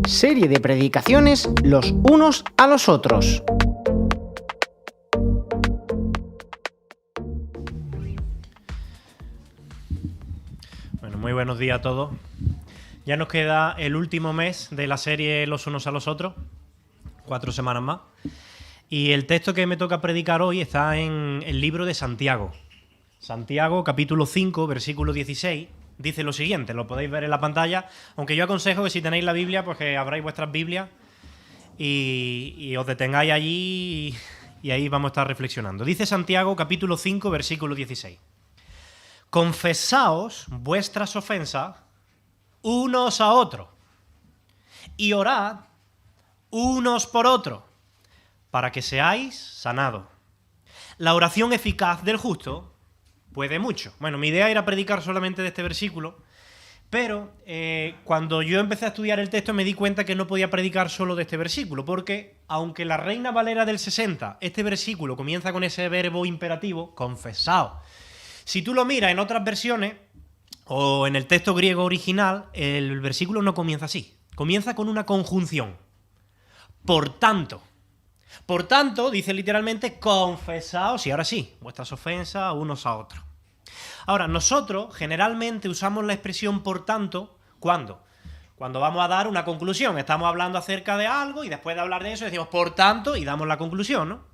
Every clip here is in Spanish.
Serie de predicaciones los unos a los otros. Bueno, muy buenos días a todos. Ya nos queda el último mes de la serie Los unos a los otros, 4 semanas más. Y el texto que me toca predicar hoy está en el libro de Santiago. Santiago, capítulo 5, versículo 16, dice lo siguiente, lo podéis ver en la pantalla, aunque yo aconsejo que si tenéis la Biblia, pues que abráis vuestras Biblias y os detengáis allí y ahí vamos a estar reflexionando. Dice Santiago, capítulo 5, versículo 16. Confesaos vuestras ofensas unos a otros y orad unos por otros para que seáis sanados. La oración eficaz del justo puede mucho. Bueno, mi idea era predicar solamente de este versículo, pero cuando yo empecé a estudiar el texto me di cuenta que no podía predicar solo de este versículo, porque aunque la Reina Valera del 60, este versículo comienza con ese verbo imperativo, confesaos. Si tú lo miras en otras versiones, o en el texto griego original, el versículo no comienza así. Comienza con una conjunción. Por tanto, dice literalmente, confesaos, y ahora sí, vuestras ofensas unos a otros. Ahora, nosotros generalmente usamos la expresión por tanto, ¿cuándo? Cuando vamos a dar una conclusión. Estamos hablando acerca de algo y después de hablar de eso decimos por tanto y damos la conclusión, ¿no?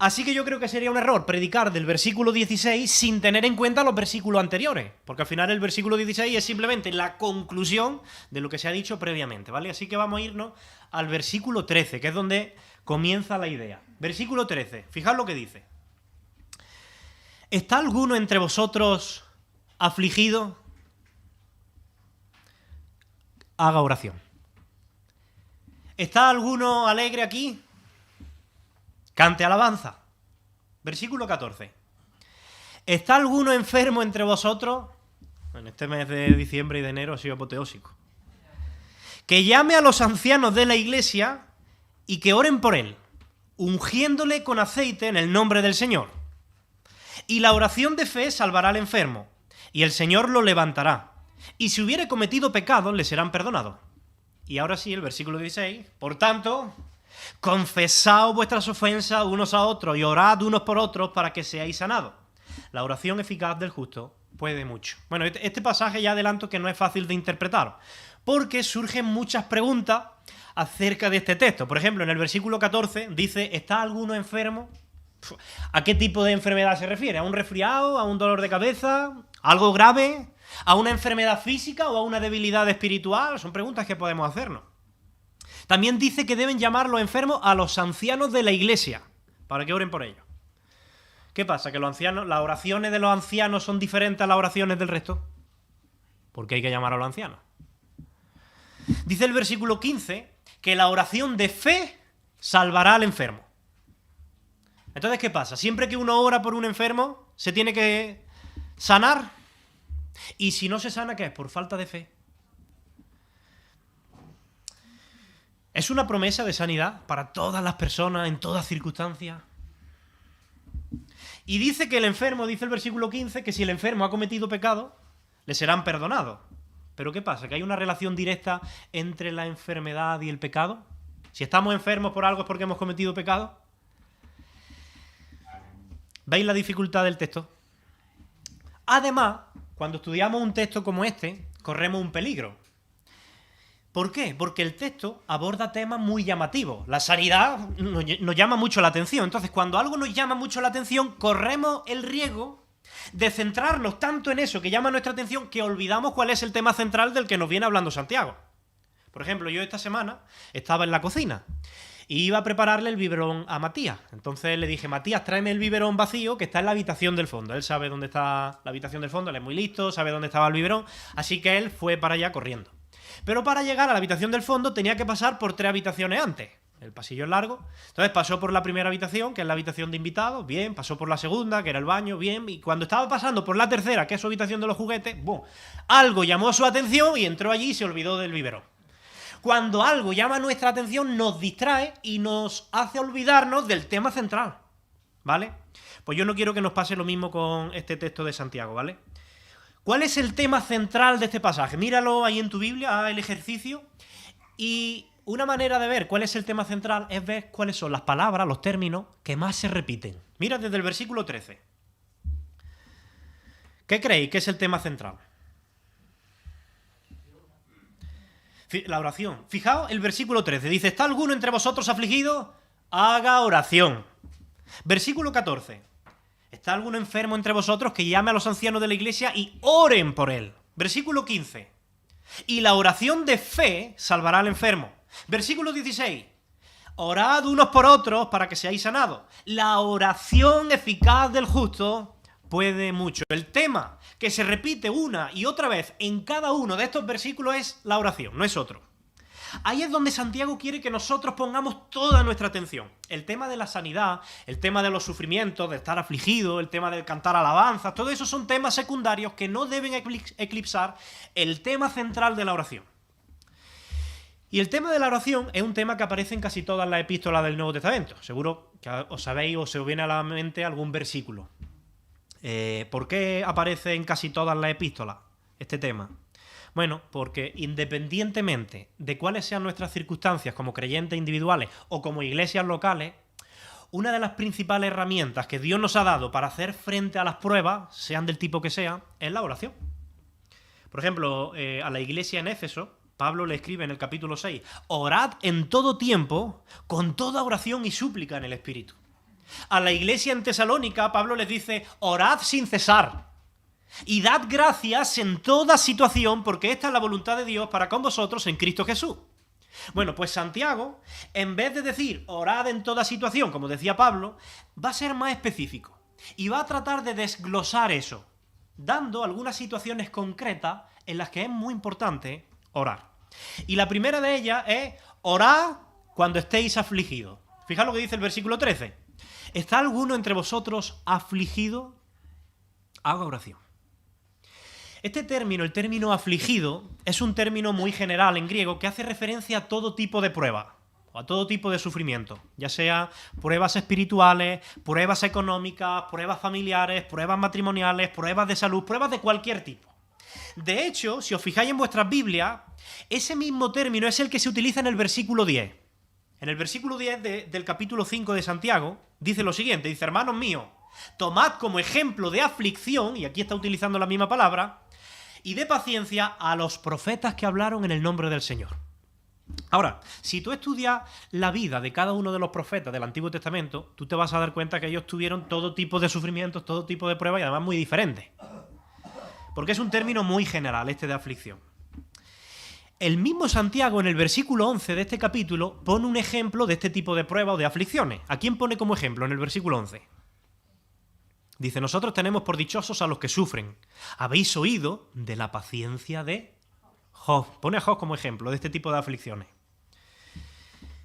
Así que yo creo que sería un error predicar del versículo 16 sin tener en cuenta los versículos anteriores, porque al final el versículo 16 es simplemente la conclusión de lo que se ha dicho previamente, ¿vale? Así que vamos a irnos al versículo 13, que es donde comienza la idea. Versículo 13, fijad lo que dice. ¿Está alguno entre vosotros afligido? Haga oración. ¿Está alguno alegre aquí? Cante alabanza. Versículo 14. ¿Está alguno enfermo entre vosotros? En este mes de diciembre y de enero ha sido apoteósico. Que llame a los ancianos de la iglesia y que oren por él, ungiéndole con aceite en el nombre del Señor. Y la oración de fe salvará al enfermo, y el Señor lo levantará. Y si hubiere cometido pecados, le serán perdonados. Y ahora sí, el versículo 16. Por tanto, confesaos vuestras ofensas unos a otros y orad unos por otros para que seáis sanados. La oración eficaz del justo puede mucho. Bueno, este pasaje ya adelanto que no es fácil de interpretar, porque surgen muchas preguntas acerca de este texto. Por ejemplo, en el versículo 14 dice, ¿está alguno enfermo? ¿A qué tipo de enfermedad se refiere? ¿A un resfriado? ¿A un dolor de cabeza? ¿Algo grave? ¿A una enfermedad física o a una debilidad espiritual? Son preguntas que podemos hacernos. También dice que deben llamar los enfermos a los ancianos de la iglesia, para que oren por ellos. ¿Qué pasa? ¿Que las oraciones de los ancianos son diferentes a las oraciones del resto? ¿Por qué hay que llamar a los ancianos? Dice el versículo 15 que la oración de fe salvará al enfermo. Entonces, ¿qué pasa? Siempre que uno ora por un enfermo, ¿se tiene que sanar? Y si no se sana, ¿qué es? Por falta de fe. ¿Es una promesa de sanidad para todas las personas, en todas circunstancias? Y dice que el enfermo, dice el versículo 15, que si el enfermo ha cometido pecado, le serán perdonados. ¿Pero qué pasa? ¿Que hay una relación directa entre la enfermedad y el pecado? Si estamos enfermos por algo es porque hemos cometido pecado. ¿Veis la dificultad del texto? Además, cuando estudiamos un texto como este, corremos un peligro. ¿Por qué? Porque el texto aborda temas muy llamativos. La sanidad nos llama mucho la atención. Entonces, cuando algo nos llama mucho la atención, corremos el riesgo de centrarnos tanto en eso que llama nuestra atención que olvidamos cuál es el tema central del que nos viene hablando Santiago. Por ejemplo, yo esta semana estaba en la cocina y iba a prepararle el biberón a Matías. Entonces le dije, Matías, tráeme el biberón vacío que está en la habitación del fondo. Él sabe dónde está la habitación del fondo, él es muy listo, sabe dónde estaba el biberón, así que él fue para allá corriendo. Pero para llegar a la habitación del fondo tenía que pasar por 3 habitaciones antes. El pasillo es largo. Entonces pasó por la primera habitación, que es la habitación de invitados, bien. Pasó por la segunda, que era el baño, bien. Y cuando estaba pasando por la tercera, que es su habitación de los juguetes, ¡bum!, algo llamó su atención y entró allí y se olvidó del biberón. Cuando algo llama nuestra atención, nos distrae y nos hace olvidarnos del tema central, ¿vale? Pues yo no quiero que nos pase lo mismo con este texto de Santiago, ¿vale? ¿Cuál es el tema central de este pasaje? Míralo ahí en tu Biblia, haz el ejercicio. Y una manera de ver cuál es el tema central es ver cuáles son las palabras, los términos que más se repiten. Mira desde el versículo 13. ¿Qué creéis que es el tema central? La oración. Fijaos el versículo 13. Dice, ¿está alguno entre vosotros afligido? Haga oración. Versículo 14. ¿Está alguno enfermo entre vosotros? Que llame a los ancianos de la iglesia y oren por él. Versículo 15. Y la oración de fe salvará al enfermo. Versículo 16. Orad unos por otros para que seáis sanados. La oración eficaz del justo puede mucho. El tema que se repite una y otra vez en cada uno de estos versículos es la oración, no es otro. Ahí es donde Santiago quiere que nosotros pongamos toda nuestra atención. El tema de la sanidad, el tema de los sufrimientos, de estar afligido, el tema del cantar alabanzas, todo eso son temas secundarios que no deben eclipsar el tema central de la oración. Y el tema de la oración es un tema que aparece en casi todas las epístolas del Nuevo Testamento. Seguro que os sabéis o se os viene a la mente algún versículo. ¿Por qué aparece en casi todas las epístolas este tema? Bueno, porque independientemente de cuáles sean nuestras circunstancias como creyentes individuales o como iglesias locales, una de las principales herramientas que Dios nos ha dado para hacer frente a las pruebas, sean del tipo que sean, es la oración. Por ejemplo, a la iglesia en Éfeso, Pablo le escribe en el capítulo 6, orad en todo tiempo, con toda oración y súplica en el Espíritu. A la iglesia en Tesalónica, Pablo les dice, orad sin cesar y dad gracias en toda situación, porque esta es la voluntad de Dios para con vosotros en Cristo Jesús. Bueno, pues Santiago, en vez de decir orad en toda situación, como decía Pablo, va a ser más específico y va a tratar de desglosar eso, dando algunas situaciones concretas en las que es muy importante orar. Y la primera de ellas es orad cuando estéis afligidos. Fijaos lo que dice el versículo 13. ¿Está alguno entre vosotros afligido? Haga oración. Este término, el término afligido, es un término muy general en griego que hace referencia a todo tipo de pruebas o a todo tipo de sufrimiento, ya sea pruebas espirituales, pruebas económicas, pruebas familiares, pruebas matrimoniales, pruebas de salud, pruebas de cualquier tipo. De hecho, si os fijáis en vuestras Biblias, ese mismo término es el que se utiliza en el versículo 10. En el versículo 10 del capítulo 5 de Santiago, dice lo siguiente, dice, hermanos míos, tomad como ejemplo de aflicción, y aquí está utilizando la misma palabra, y de paciencia a los profetas que hablaron en el nombre del Señor. Ahora, si tú estudias la vida de cada uno de los profetas del Antiguo Testamento, tú te vas a dar cuenta que ellos tuvieron todo tipo de sufrimientos, todo tipo de pruebas y además muy diferentes. Porque es un término muy general este de aflicción. El mismo Santiago en el versículo 11 de este capítulo pone un ejemplo de este tipo de pruebas o de aflicciones. ¿A quién pone como ejemplo en el versículo 11? Dice, nosotros tenemos por dichosos a los que sufren. Habéis oído de la paciencia de Job. Pone a Job como ejemplo de este tipo de aflicciones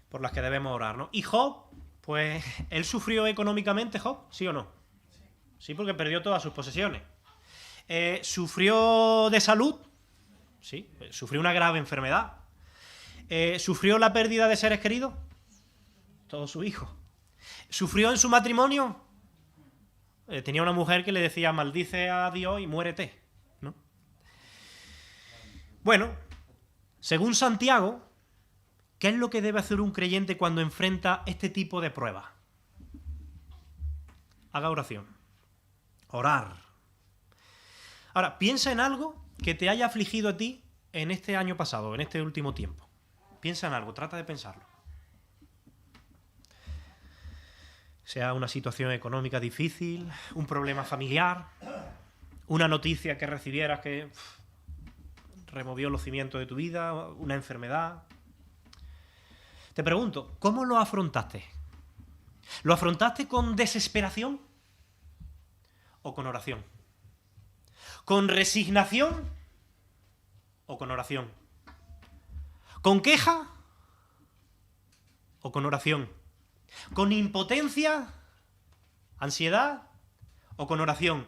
por las que debemos orar, ¿no? Y Job, pues, ¿él sufrió económicamente, Job? ¿Sí o no? Sí, porque perdió todas sus posesiones. ¿Sufrió de salud? Sí, sufrió una grave enfermedad. ¿Sufrió la pérdida de seres queridos? Todos sus hijos. ¿Sufrió en su matrimonio? Tenía una mujer que le decía, maldice a Dios y muérete, ¿no? Bueno, según Santiago, ¿qué es lo que debe hacer un creyente cuando enfrenta este tipo de pruebas? Haga oración. Orar. Ahora, piensa en algo que te haya afligido a ti en este año pasado, en este último tiempo. Piensa en algo, trata de pensarlo. Sea una situación económica difícil, un problema familiar, una noticia que recibieras que removió los cimientos de tu vida, una enfermedad. Te pregunto, ¿cómo lo afrontaste? ¿Lo afrontaste con desesperación o con oración? ¿Con resignación o con oración? ¿Con queja o con oración? ¿Con impotencia, ansiedad o con oración?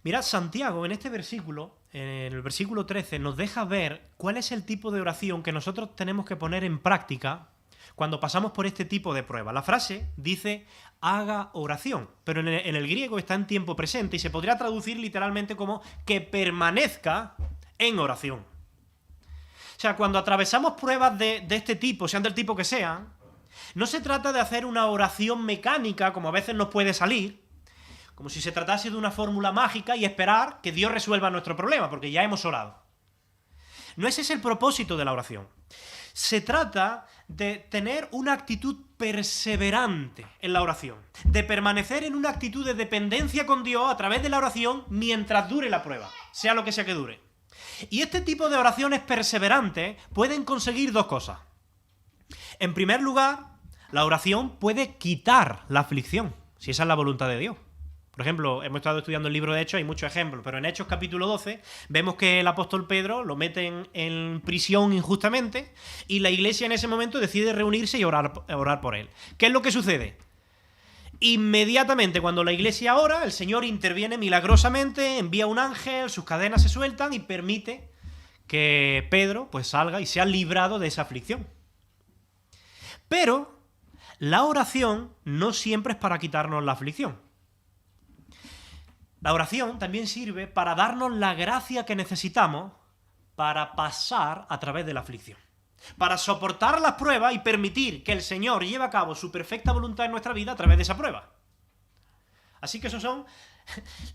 Mirad, Santiago en este versículo, en el versículo 13, nos deja ver cuál es el tipo de oración que nosotros tenemos que poner en práctica cuando pasamos por este tipo de pruebas. La frase dice haga oración, pero en el griego está en tiempo presente y se podría traducir literalmente como que permanezca en oración. O sea, cuando atravesamos pruebas de este tipo, sean del tipo que sean, no se trata de hacer una oración mecánica, como a veces nos puede salir, como si se tratase de una fórmula mágica y esperar que Dios resuelva nuestro problema, porque ya hemos orado. No ese es el propósito de la oración. Se trata de tener una actitud perseverante en la oración, de permanecer en una actitud de dependencia con Dios a través de la oración mientras dure la prueba, sea lo que sea que dure. Y este tipo de oraciones perseverantes pueden conseguir dos cosas. En primer lugar, la oración puede quitar la aflicción, si esa es la voluntad de Dios. Por ejemplo, hemos estado estudiando el libro de Hechos, hay muchos ejemplos, pero en Hechos capítulo 12 vemos que el apóstol Pedro lo meten en prisión injustamente y la iglesia en ese momento decide reunirse y orar por él. ¿Qué es lo que sucede? Inmediatamente cuando la iglesia ora, el Señor interviene milagrosamente, envía un ángel, sus cadenas se sueltan y permite que Pedro pues salga y sea librado de esa aflicción. Pero la oración no siempre es para quitarnos la aflicción. La oración también sirve para darnos la gracia que necesitamos para pasar a través de la aflicción. Para soportar las pruebas y permitir que el Señor lleve a cabo su perfecta voluntad en nuestra vida a través de esa prueba. Así que esas son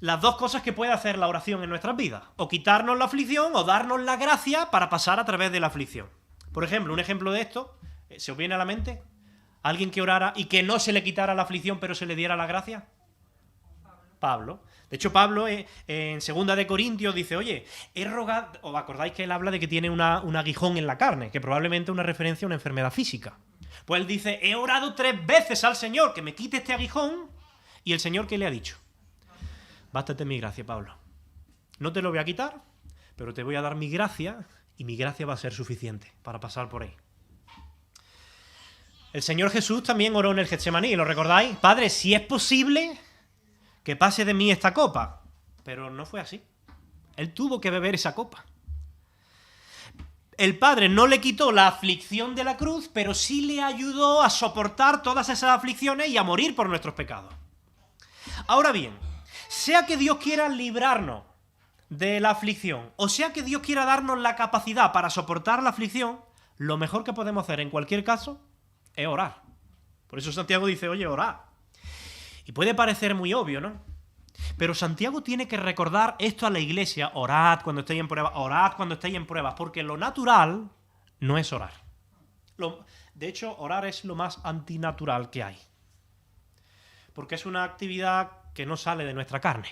las dos cosas que puede hacer la oración en nuestras vidas. O quitarnos la aflicción o darnos la gracia para pasar a través de la aflicción. Por ejemplo, un ejemplo de esto, ¿se os viene a la mente? ¿Alguien que orara y que no se le quitara la aflicción pero se le diera la gracia? Pablo. De hecho, Pablo en 2 de Corintios dice, oye, he rogado... ¿Os acordáis que él habla de que tiene un aguijón en la carne? Que probablemente es una referencia a una enfermedad física. Pues él dice, he orado 3 veces al Señor que me quite este aguijón. ¿Y el Señor qué le ha dicho? Bástate mi gracia, Pablo. No te lo voy a quitar, pero te voy a dar mi gracia y mi gracia va a ser suficiente para pasar por ahí. El Señor Jesús también oró en el Getsemaní, ¿lo recordáis? Padre, si es posible... que pase de mí esta copa. Pero no fue así. Él tuvo que beber esa copa. El Padre no le quitó la aflicción de la cruz, pero sí le ayudó a soportar todas esas aflicciones y a morir por nuestros pecados. Ahora bien, sea que Dios quiera librarnos de la aflicción, o sea que Dios quiera darnos la capacidad para soportar la aflicción, lo mejor que podemos hacer en cualquier caso es orar. Por eso Santiago dice, oye, orad. Y puede parecer muy obvio, ¿no? Pero Santiago tiene que recordar esto a la iglesia. Orad cuando estéis en pruebas, orad cuando estéis en pruebas, porque lo natural no es orar. De hecho, orar es lo más antinatural que hay. Porque es una actividad que no sale de nuestra carne.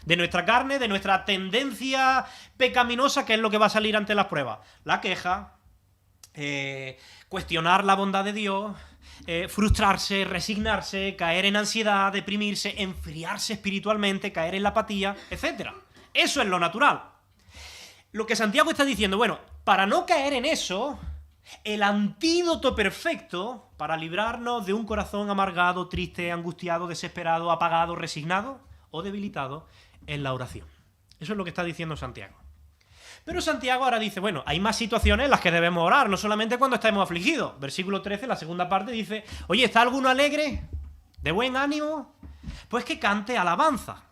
De nuestra tendencia pecaminosa, que es lo que va a salir ante las pruebas. La queja, cuestionar la bondad de Dios... frustrarse, resignarse, caer en ansiedad, deprimirse, enfriarse espiritualmente, caer en la apatía, etc. Eso es lo natural. Lo que Santiago está diciendo, bueno, para no caer en eso, el antídoto perfecto para librarnos de un corazón amargado, triste, angustiado, desesperado, apagado, resignado o debilitado es la oración. Eso es lo que está diciendo Santiago. Pero Santiago ahora dice, bueno, hay más situaciones en las que debemos orar, no solamente cuando estemos afligidos. Versículo 13, la segunda parte, dice, oye, ¿está alguno alegre? ¿De buen ánimo? Pues que cante alabanza.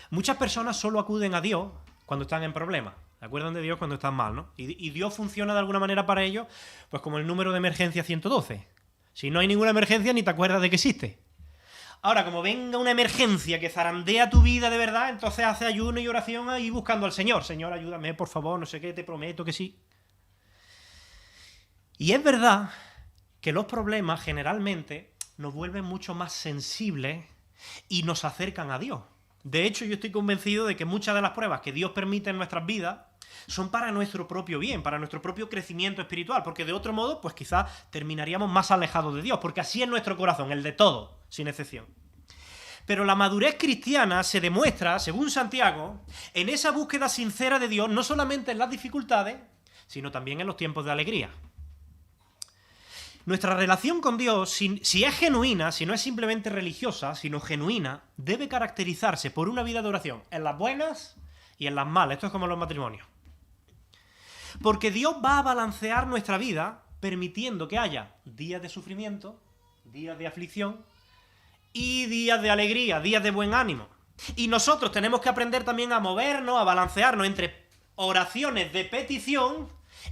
Muchas personas solo acuden a Dios cuando están en problemas. ¿Se acuerdan de Dios cuando están mal, no? Y Dios funciona de alguna manera para ellos, pues como el número de emergencia 112. Si no hay ninguna emergencia, ni te acuerdas de que existe. Ahora, como venga una emergencia que zarandea tu vida de verdad, entonces hace ayuno y oración ahí buscando al Señor. Señor, ayúdame, por favor, no sé qué, te prometo que sí. Y es verdad que los problemas generalmente nos vuelven mucho más sensibles y nos acercan a Dios. De hecho, yo estoy convencido de que muchas de las pruebas que Dios permite en nuestras vidas son para nuestro propio bien, para nuestro propio crecimiento espiritual, porque de otro modo, pues quizás terminaríamos más alejados de Dios, porque así es nuestro corazón, el de todo, sin excepción. Pero la madurez cristiana se demuestra, según Santiago, en esa búsqueda sincera de Dios, no solamente en las dificultades, sino también en los tiempos de alegría. Nuestra relación con Dios, si es genuina, si no es simplemente religiosa, sino genuina, debe caracterizarse por una vida de oración, en las buenas y en las malas. Esto es como los matrimonios. Porque Dios va a balancear nuestra vida permitiendo que haya días de sufrimiento, días de aflicción y días de alegría, días de buen ánimo. Y nosotros tenemos que aprender también a movernos, a balancearnos entre oraciones de petición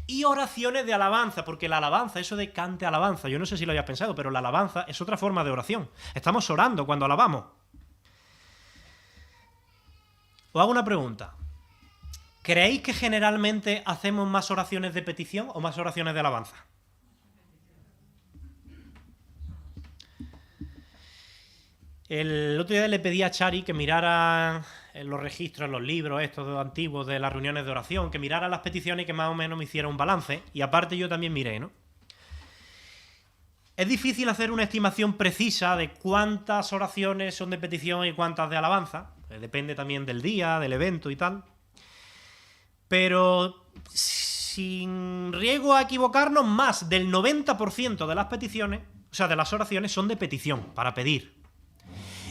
y oraciones de alabanza, porque la alabanza, eso de cante alabanza, yo no sé si lo hayas pensado, pero la alabanza es otra forma de oración. Estamos orando cuando alabamos. Os hago una pregunta. ¿Creéis que generalmente hacemos más oraciones de petición o más oraciones de alabanza? El otro día le pedí a Chari que mirara en los registros, en los libros estos antiguos de las reuniones de oración, que mirara las peticiones y que más o menos me hiciera un balance. Y aparte yo también miré, ¿no? Es difícil hacer una estimación precisa de cuántas oraciones son de petición y cuántas de alabanza. Depende también del día, del evento y tal. Pero sin riesgo a equivocarnos, más del 90% de las peticiones, o sea, de las oraciones, son de petición, para pedir.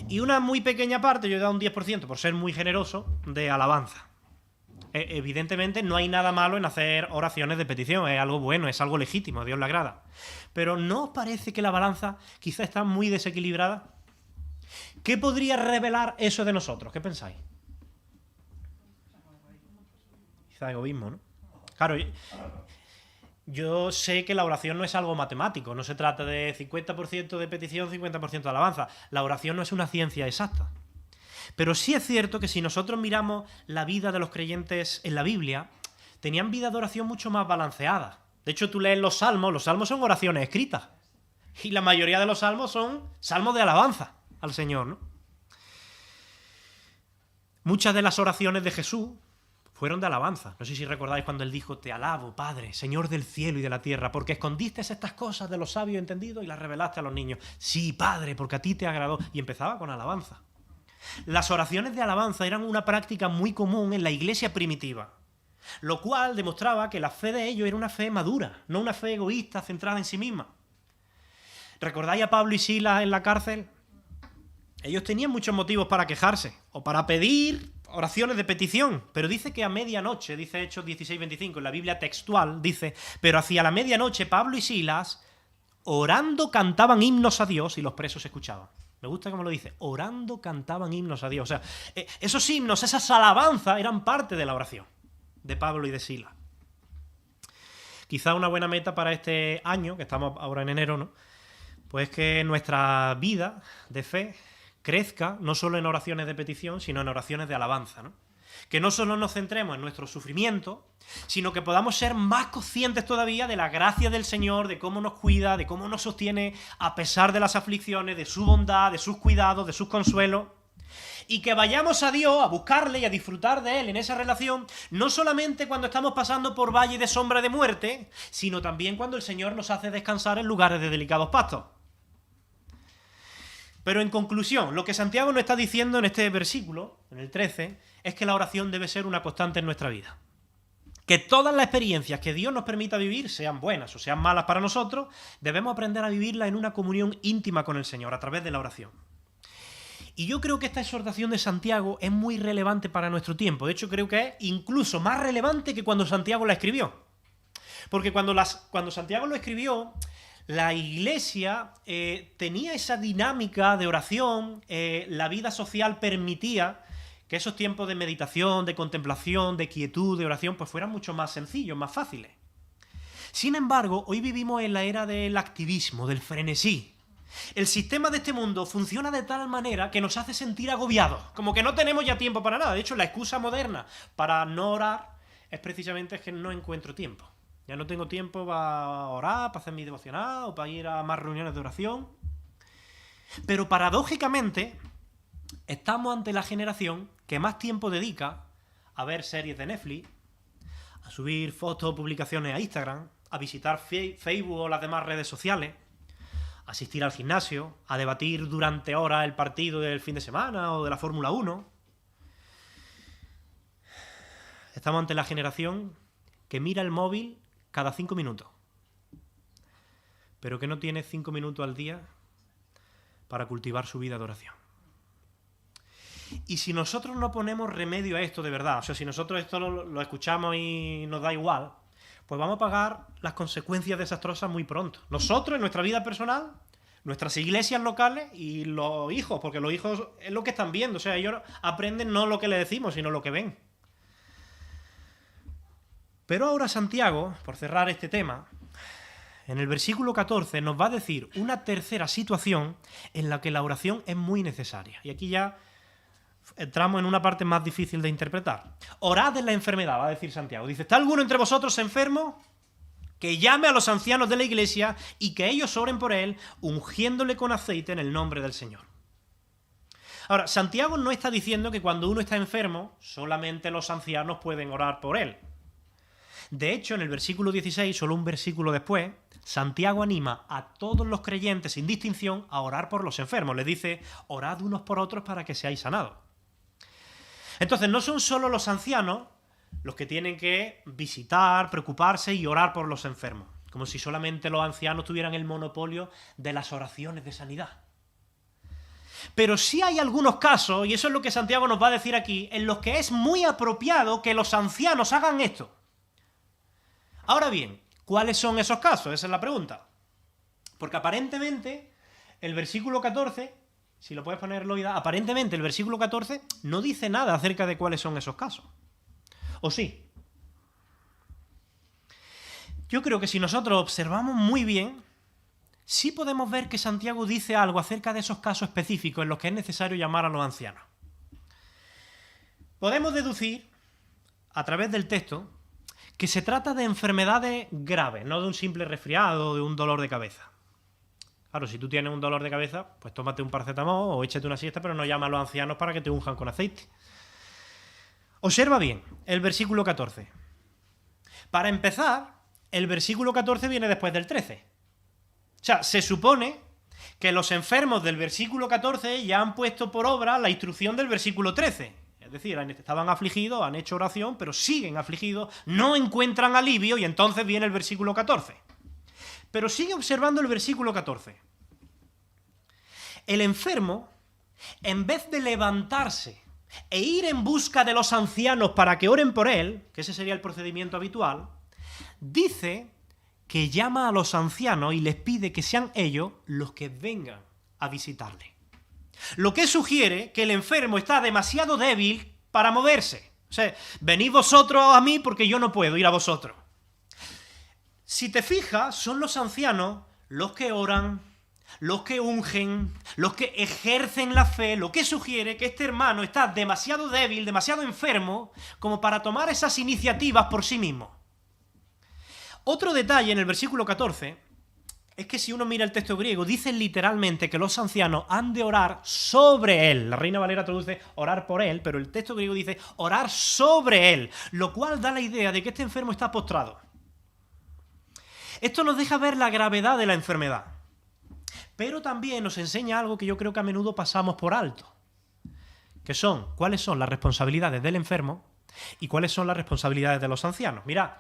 Y una muy pequeña parte, yo he dado un 10% por ser muy generoso, de alabanza. Evidentemente no hay nada malo en hacer oraciones de petición, es algo bueno, es algo legítimo, a Dios le agrada. Pero ¿no os parece que la balanza quizá está muy desequilibrada? ¿Qué podría revelar eso de nosotros? ¿Qué pensáis? Quizá egoísmo, ¿no? Claro, yo sé que la oración no es algo matemático, no se trata de 50% de petición, 50% de alabanza. La oración no es una ciencia exacta. Pero sí es cierto que si nosotros miramos la vida de los creyentes en la Biblia, tenían vida de oración mucho más balanceada. De hecho, tú lees los salmos son oraciones escritas. Y la mayoría de los salmos son salmos de alabanza al Señor, ¿no? Muchas de las oraciones de Jesús fueron de alabanza. No sé si recordáis cuando él dijo: te alabo, Padre, Señor del cielo y de la tierra, porque escondiste estas cosas de los sabios entendidos y las revelaste a los niños. Sí, Padre, porque a ti te agradó. Y empezaba con alabanza. Las oraciones de alabanza eran una práctica muy común en la iglesia primitiva, lo cual demostraba que la fe de ellos era una fe madura, no una fe egoísta centrada en sí misma. ¿Recordáis a Pablo y Silas en la cárcel? Ellos tenían muchos motivos para quejarse o para pedir oraciones de petición, pero dice que a medianoche, dice Hechos 16:25, en la Biblia textual, dice: pero hacia la medianoche Pablo y Silas, orando, cantaban himnos a Dios y los presos escuchaban. Me gusta cómo lo dice: orando, cantaban himnos a Dios. O sea, esos himnos, esas alabanzas eran parte de la oración de Pablo y de Silas. Quizá una buena meta para este año, que estamos ahora en enero, ¿no? Pues que nuestra vida de fe crezca no solo en oraciones de petición, sino en oraciones de alabanza, ¿no? Que no solo nos centremos en nuestro sufrimiento, sino que podamos ser más conscientes todavía de la gracia del Señor, de cómo nos cuida, de cómo nos sostiene a pesar de las aflicciones, de su bondad, de sus cuidados, de sus consuelos. Y que vayamos a Dios a buscarle y a disfrutar de Él en esa relación, no solamente cuando estamos pasando por valle de sombra de muerte, sino también cuando el Señor nos hace descansar en lugares de delicados pastos. Pero en conclusión, lo que Santiago nos está diciendo en este versículo, en el 13, es que la oración debe ser una constante en nuestra vida. Que todas las experiencias que Dios nos permita vivir, sean buenas o sean malas para nosotros, debemos aprender a vivirlas en una comunión íntima con el Señor a través de la oración. Y yo creo que esta exhortación de Santiago es muy relevante para nuestro tiempo. De hecho, creo que es incluso más relevante que cuando Santiago la escribió. Porque cuando Santiago lo escribió, la iglesia tenía esa dinámica de oración, la vida social permitía que esos tiempos de meditación, de contemplación, de quietud, de oración, pues fueran mucho más sencillos, más fáciles. Sin embargo, hoy vivimos en la era del activismo, del frenesí. El sistema de este mundo funciona de tal manera que nos hace sentir agobiados, como que no tenemos ya tiempo para nada. De hecho, la excusa moderna para no orar es precisamente que no encuentro tiempo. Ya no tengo tiempo para orar, para hacer mi devocional o para ir a más reuniones de oración. Pero paradójicamente, estamos ante la generación que más tiempo dedica a ver series de Netflix, a subir fotos o publicaciones a Instagram, a visitar Facebook o las demás redes sociales, a asistir al gimnasio, a debatir durante horas el partido del fin de semana o de la Fórmula 1. Estamos ante la generación que mira el móvil cada 5 minutos, pero que no tiene 5 minutos al día para cultivar su vida de oración. Y si nosotros no ponemos remedio a esto de verdad, o sea, si nosotros esto lo escuchamos y nos da igual, pues vamos a pagar las consecuencias desastrosas muy pronto. Nosotros, en nuestra vida personal, nuestras iglesias locales y los hijos, porque los hijos es lo que están viendo. O sea, ellos aprenden no lo que le decimos, sino lo que ven. Pero ahora Santiago, por cerrar este tema, en el versículo 14 nos va a decir una tercera situación en la que la oración es muy necesaria. Y aquí ya entramos en una parte más difícil de interpretar. Orad en la enfermedad, va a decir Santiago. Dice, ¿está alguno entre vosotros enfermo? Que llame a los ancianos de la iglesia y que ellos oren por él, ungiéndole con aceite en el nombre del Señor. Ahora, Santiago no está diciendo que cuando uno está enfermo, solamente los ancianos pueden orar por él. De hecho, en el versículo 16, solo un versículo después, Santiago anima a todos los creyentes sin distinción a orar por los enfermos. Les dice, orad unos por otros para que seáis sanados. Entonces, no son solo los ancianos los que tienen que visitar, preocuparse y orar por los enfermos, como si solamente los ancianos tuvieran el monopolio de las oraciones de sanidad. Pero sí hay algunos casos, y eso es lo que Santiago nos va a decir aquí, en los que es muy apropiado que los ancianos hagan esto. Ahora bien, ¿cuáles son esos casos? Esa es la pregunta. Porque aparentemente el versículo 14, si lo puedes poner, Loida, aparentemente el versículo 14 no dice nada acerca de cuáles son esos casos. ¿O sí? Yo creo que si nosotros observamos muy bien, sí podemos ver que Santiago dice algo acerca de esos casos específicos en los que es necesario llamar a los ancianos. Podemos deducir, a través del texto, que se trata de enfermedades graves, no de un simple resfriado o de un dolor de cabeza. Claro, si tú tienes un dolor de cabeza, pues tómate un paracetamol o échate una siesta, pero no llama a los ancianos para que te unjan con aceite. Observa bien el versículo 14. Para empezar, el versículo 14 viene después del 13. O sea, se supone que los enfermos del versículo 14 ya han puesto por obra la instrucción del versículo 13. Es decir, estaban afligidos, han hecho oración, pero siguen afligidos, no encuentran alivio y entonces viene el versículo 14. Pero sigue observando el versículo 14. El enfermo, en vez de levantarse e ir en busca de los ancianos para que oren por él, que ese sería el procedimiento habitual, dice que llama a los ancianos y les pide que sean ellos los que vengan a visitarle. Lo que sugiere que el enfermo está demasiado débil para moverse. O sea, venid vosotros a mí porque yo no puedo ir a vosotros. Si te fijas, son los ancianos los que oran, los que ungen, los que ejercen la fe, lo que sugiere que este hermano está demasiado débil, demasiado enfermo, como para tomar esas iniciativas por sí mismo. Otro detalle en el versículo 14 es que si uno mira el texto griego, dice literalmente que los ancianos han de orar sobre él. La Reina Valera traduce orar por él, pero el texto griego dice orar sobre él, lo cual da la idea de que este enfermo está postrado. Esto nos deja ver la gravedad de la enfermedad, pero también nos enseña algo que yo creo que a menudo pasamos por alto, que son cuáles son las responsabilidades del enfermo y cuáles son las responsabilidades de los ancianos. Mirad,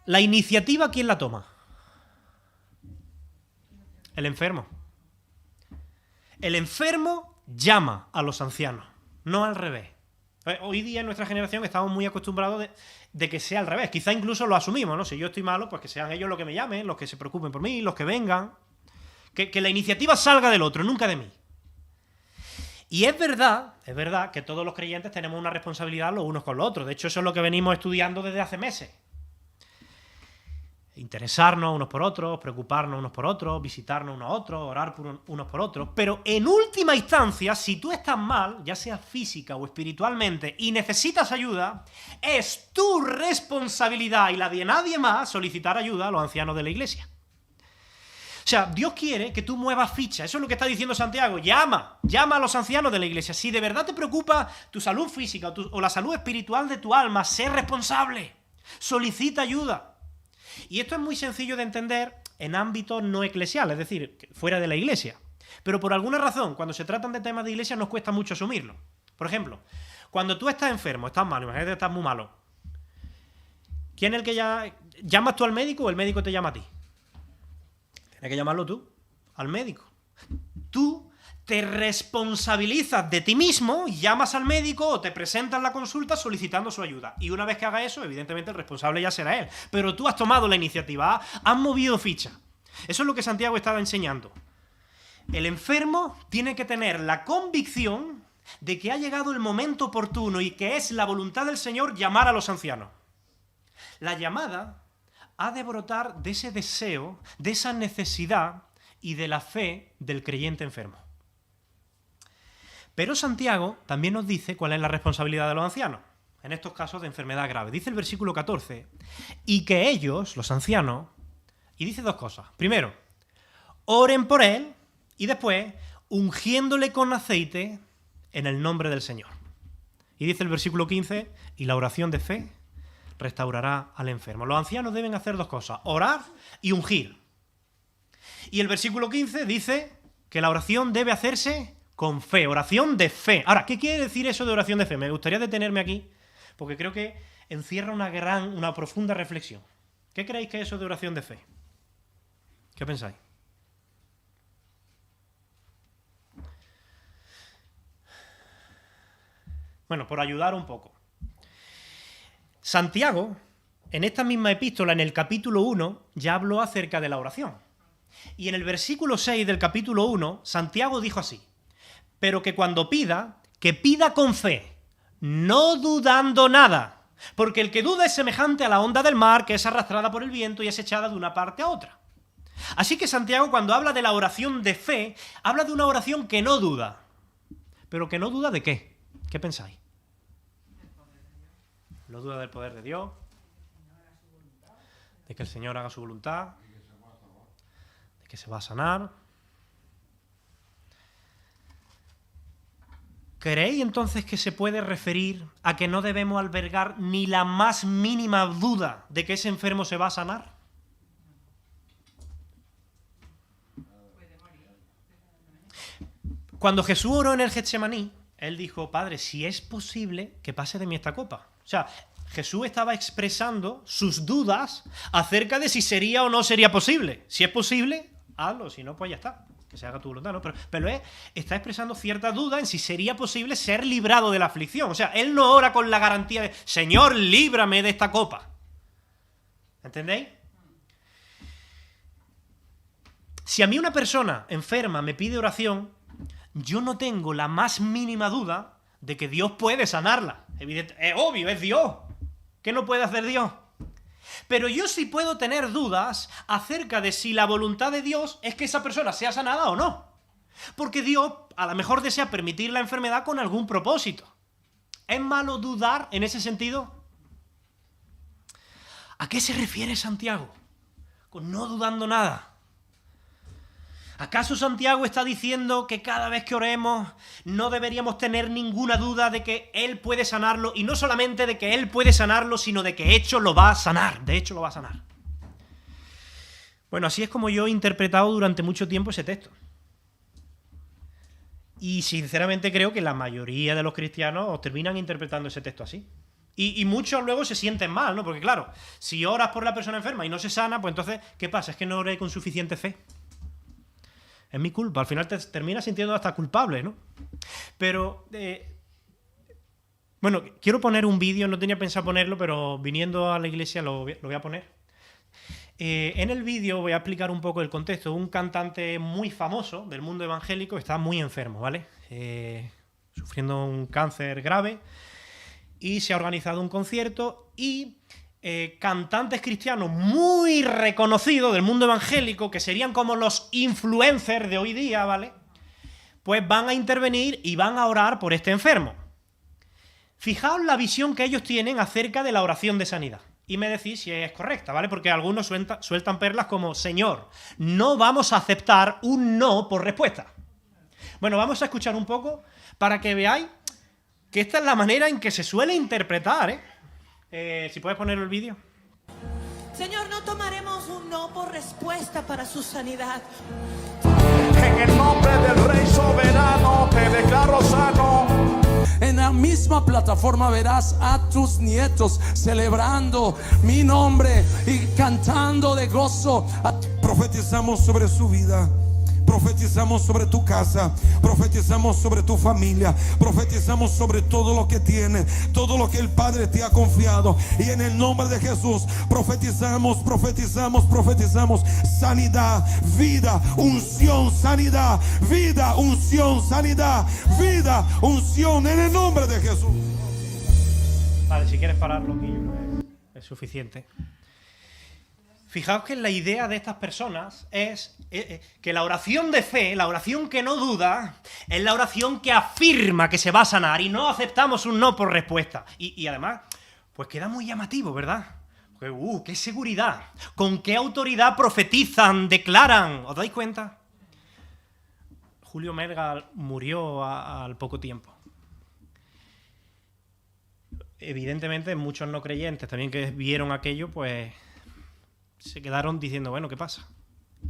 la iniciativa, ¿quién la toma? El enfermo. El enfermo llama a los ancianos, no al revés. Hoy día en nuestra generación estamos muy acostumbrados de que sea al revés. Quizá incluso lo asumimos, ¿no? Si yo estoy malo, pues que sean ellos los que me llamen, los que se preocupen por mí, los que vengan. Que la iniciativa salga del otro, nunca de mí. Y es verdad que todos los creyentes tenemos una responsabilidad los unos con los otros. De hecho, eso es lo que venimos estudiando desde hace meses. Interesarnos unos por otros, preocuparnos unos por otros, visitarnos unos a otros, orar por unos por otros. Pero en última instancia, si tú estás mal, ya sea física o espiritualmente, y necesitas ayuda, es tu responsabilidad y la de nadie más solicitar ayuda a los ancianos de la iglesia. O sea, Dios quiere que tú muevas ficha. Eso es lo que está diciendo Santiago. Llama a los ancianos de la iglesia. Si de verdad te preocupa tu salud física o la salud espiritual de tu alma, sé responsable. Solicita ayuda. Y esto es muy sencillo de entender en ámbitos no eclesiales, es decir, fuera de la iglesia. Pero por alguna razón, cuando se tratan de temas de iglesia, nos cuesta mucho asumirlo. Por ejemplo, cuando tú estás enfermo, estás malo, imagínate que estás muy malo. ¿Quién es el que llamas tú al médico o el médico te llama a ti? Tienes que llamarlo tú, al médico. Tú te responsabilizas de ti mismo, llamas al médico o te presentas la consulta solicitando su ayuda. Y una vez que haga eso, evidentemente el responsable ya será él. Pero tú has tomado la iniciativa, has movido ficha. Eso es lo que Santiago estaba enseñando. El enfermo tiene que tener la convicción de que ha llegado el momento oportuno y que es la voluntad del Señor llamar a los ancianos. La llamada ha de brotar de ese deseo, de esa necesidad y de la fe del creyente enfermo. Pero Santiago también nos dice cuál es la responsabilidad de los ancianos, en estos casos de enfermedad grave. Dice el versículo 14, y que ellos, los ancianos, y dice dos cosas. Primero, oren por él, y después, ungiéndole con aceite en el nombre del Señor. Y dice el versículo 15, y la oración de fe restaurará al enfermo. Los ancianos deben hacer dos cosas, orar y ungir. Y el versículo 15 dice que la oración debe hacerse con fe, oración de fe. Ahora, ¿qué quiere decir eso de oración de fe? Me gustaría detenerme aquí, porque creo que encierra una profunda reflexión. ¿Qué creéis que es eso de oración de fe? ¿Qué pensáis? Bueno, por ayudar un poco. Santiago, en esta misma epístola, en el capítulo 1, ya habló acerca de la oración. Y en el versículo 6 del capítulo 1, Santiago dijo así: pero que cuando pida, que pida con fe, no dudando nada, porque el que duda es semejante a la onda del mar que es arrastrada por el viento y es echada de una parte a otra. Así que Santiago, cuando habla de la oración de fe, habla de una oración que no duda. ¿Pero que no duda de qué? ¿Qué pensáis? No duda del poder de Dios, de que el Señor haga su voluntad, de que se va a sanar. ¿Creéis entonces que se puede referir a que no debemos albergar ni la más mínima duda de que ese enfermo se va a sanar? Cuando Jesús oró en el Getsemaní, él dijo: Padre, si es posible, que pase de mí esta copa. O sea, Jesús estaba expresando sus dudas acerca de si sería o no sería posible. Si es posible, hazlo, si no, pues ya está. Que se haga tu voluntad, ¿no? Pero él está expresando cierta duda en si sería posible ser librado de la aflicción. O sea, él no ora con la garantía de: Señor, líbrame de esta copa. ¿Entendéis? Si a mí una persona enferma me pide oración, yo no tengo la más mínima duda de que Dios puede sanarla. Es obvio, es Dios. ¿Qué no puede hacer Dios? Pero yo sí puedo tener dudas acerca de si la voluntad de Dios es que esa persona sea sanada o no. Porque Dios a lo mejor desea permitir la enfermedad con algún propósito. ¿Es malo dudar en ese sentido? ¿A qué se refiere Santiago con no dudando nada? ¿Acaso Santiago está diciendo que cada vez que oremos no deberíamos tener ninguna duda de que Él puede sanarlo? Y no solamente de que Él puede sanarlo, sino de que de hecho lo va a sanar. De hecho lo va a sanar. Bueno, así es como yo he interpretado durante mucho tiempo ese texto. Y sinceramente creo que la mayoría de los cristianos terminan interpretando ese texto así. Y muchos luego se sienten mal, ¿no? Porque claro, si oras por la persona enferma y no se sana, pues entonces, ¿qué pasa? Es que no oré con suficiente fe. Es mi culpa. Al final te terminas sintiendo hasta culpable, ¿no? Pero, bueno, quiero poner un vídeo, no tenía pensado ponerlo, pero viniendo a la iglesia lo voy a poner. En el vídeo voy a explicar un poco el contexto. Un cantante muy famoso del mundo evangélico está muy enfermo, ¿vale? Sufriendo un cáncer grave, y se ha organizado un concierto y cantantes cristianos muy reconocidos del mundo evangélico, que serían como los influencers de hoy día, ¿vale? Pues van a intervenir y van a orar por este enfermo. Fijaos la visión que ellos tienen acerca de la oración de sanidad. Y me decís si es correcta, ¿vale? Porque algunos sueltan perlas como: Señor, no vamos a aceptar un no por respuesta. Bueno, vamos a escuchar un poco para que veáis que esta es la manera en que se suele interpretar, ¿eh? Si puedes poner el vídeo. Señor, no tomaremos un no por respuesta para su sanidad. En el nombre del Rey soberano te declaro sano. En la misma plataforma verás a tus nietos celebrando mi nombre y cantando de gozo. Profetizamos sobre su vida. Profetizamos sobre tu casa, profetizamos sobre tu familia, profetizamos sobre todo lo que tienes, todo lo que el Padre te ha confiado. Y en el nombre de Jesús profetizamos, profetizamos, profetizamos sanidad, vida, unción, sanidad, vida, unción, sanidad, vida, unción, en el nombre de Jesús. Vale, si quieres pararlo aquí, yo creo que es suficiente. Fijaos que la idea de estas personas es que la oración de fe, la oración que no duda, es la oración que afirma que se va a sanar y no aceptamos un no por respuesta. Y además, pues queda muy llamativo, ¿verdad? ¡Qué seguridad! ¿Con qué autoridad profetizan, declaran? ¿Os dais cuenta? Julio Melgar murió al poco tiempo. Evidentemente, muchos no creyentes también que vieron aquello, pues se quedaron diciendo, bueno, ¿qué pasa?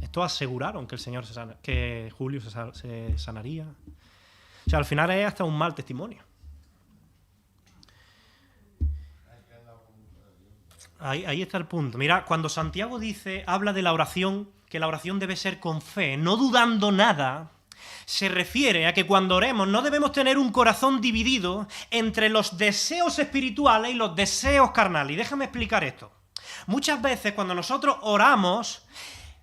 Estos aseguraron que el Señor que Julio se sanaría. O sea, al final es hasta un mal testimonio. Ahí está el punto. Mira, cuando Santiago habla de la oración, que la oración debe ser con fe, no dudando nada, se refiere a que cuando oremos no debemos tener un corazón dividido entre los deseos espirituales y los deseos carnales. Y déjame explicar esto. Muchas veces cuando nosotros oramos,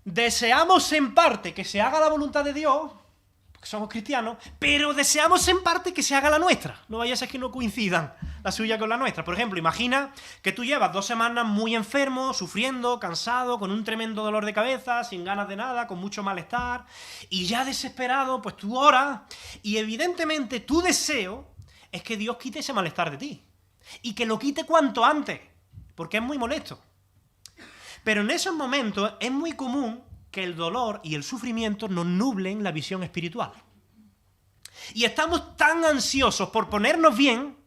deseamos en parte que se haga la voluntad de Dios, porque somos cristianos, pero deseamos en parte que se haga la nuestra. No vaya a ser que no coincidan la suya con la nuestra. Por ejemplo, imagina que tú llevas 2 semanas muy enfermo, sufriendo, cansado, con un tremendo dolor de cabeza, sin ganas de nada, con mucho malestar, y ya desesperado, pues tú oras, y evidentemente tu deseo es que Dios quite ese malestar de ti, y que lo quite cuanto antes, porque es muy molesto. Pero en esos momentos es muy común que el dolor y el sufrimiento nos nublen la visión espiritual. Y estamos tan ansiosos por ponernos bien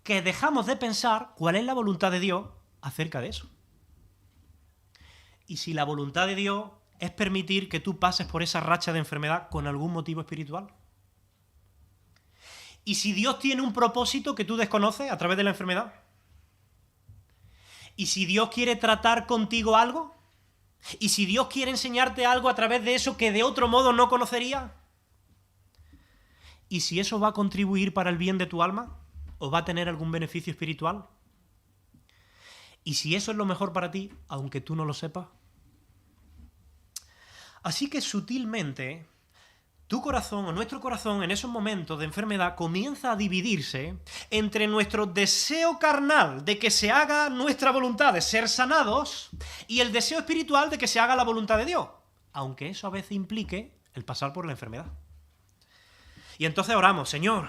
que dejamos de pensar cuál es la voluntad de Dios acerca de eso. Y si la voluntad de Dios es permitir que tú pases por esa racha de enfermedad con algún motivo espiritual. Y si Dios tiene un propósito que tú desconoces a través de la enfermedad. ¿Y si Dios quiere tratar contigo algo? ¿Y si Dios quiere enseñarte algo a través de eso que de otro modo no conocerías? ¿Y si eso va a contribuir para el bien de tu alma? ¿O va a tener algún beneficio espiritual? ¿Y si eso es lo mejor para ti, aunque tú no lo sepas? Así que sutilmente, tu corazón o nuestro corazón en esos momentos de enfermedad comienza a dividirse entre nuestro deseo carnal de que se haga nuestra voluntad de ser sanados y el deseo espiritual de que se haga la voluntad de Dios, aunque eso a veces implique el pasar por la enfermedad. Y entonces oramos, Señor,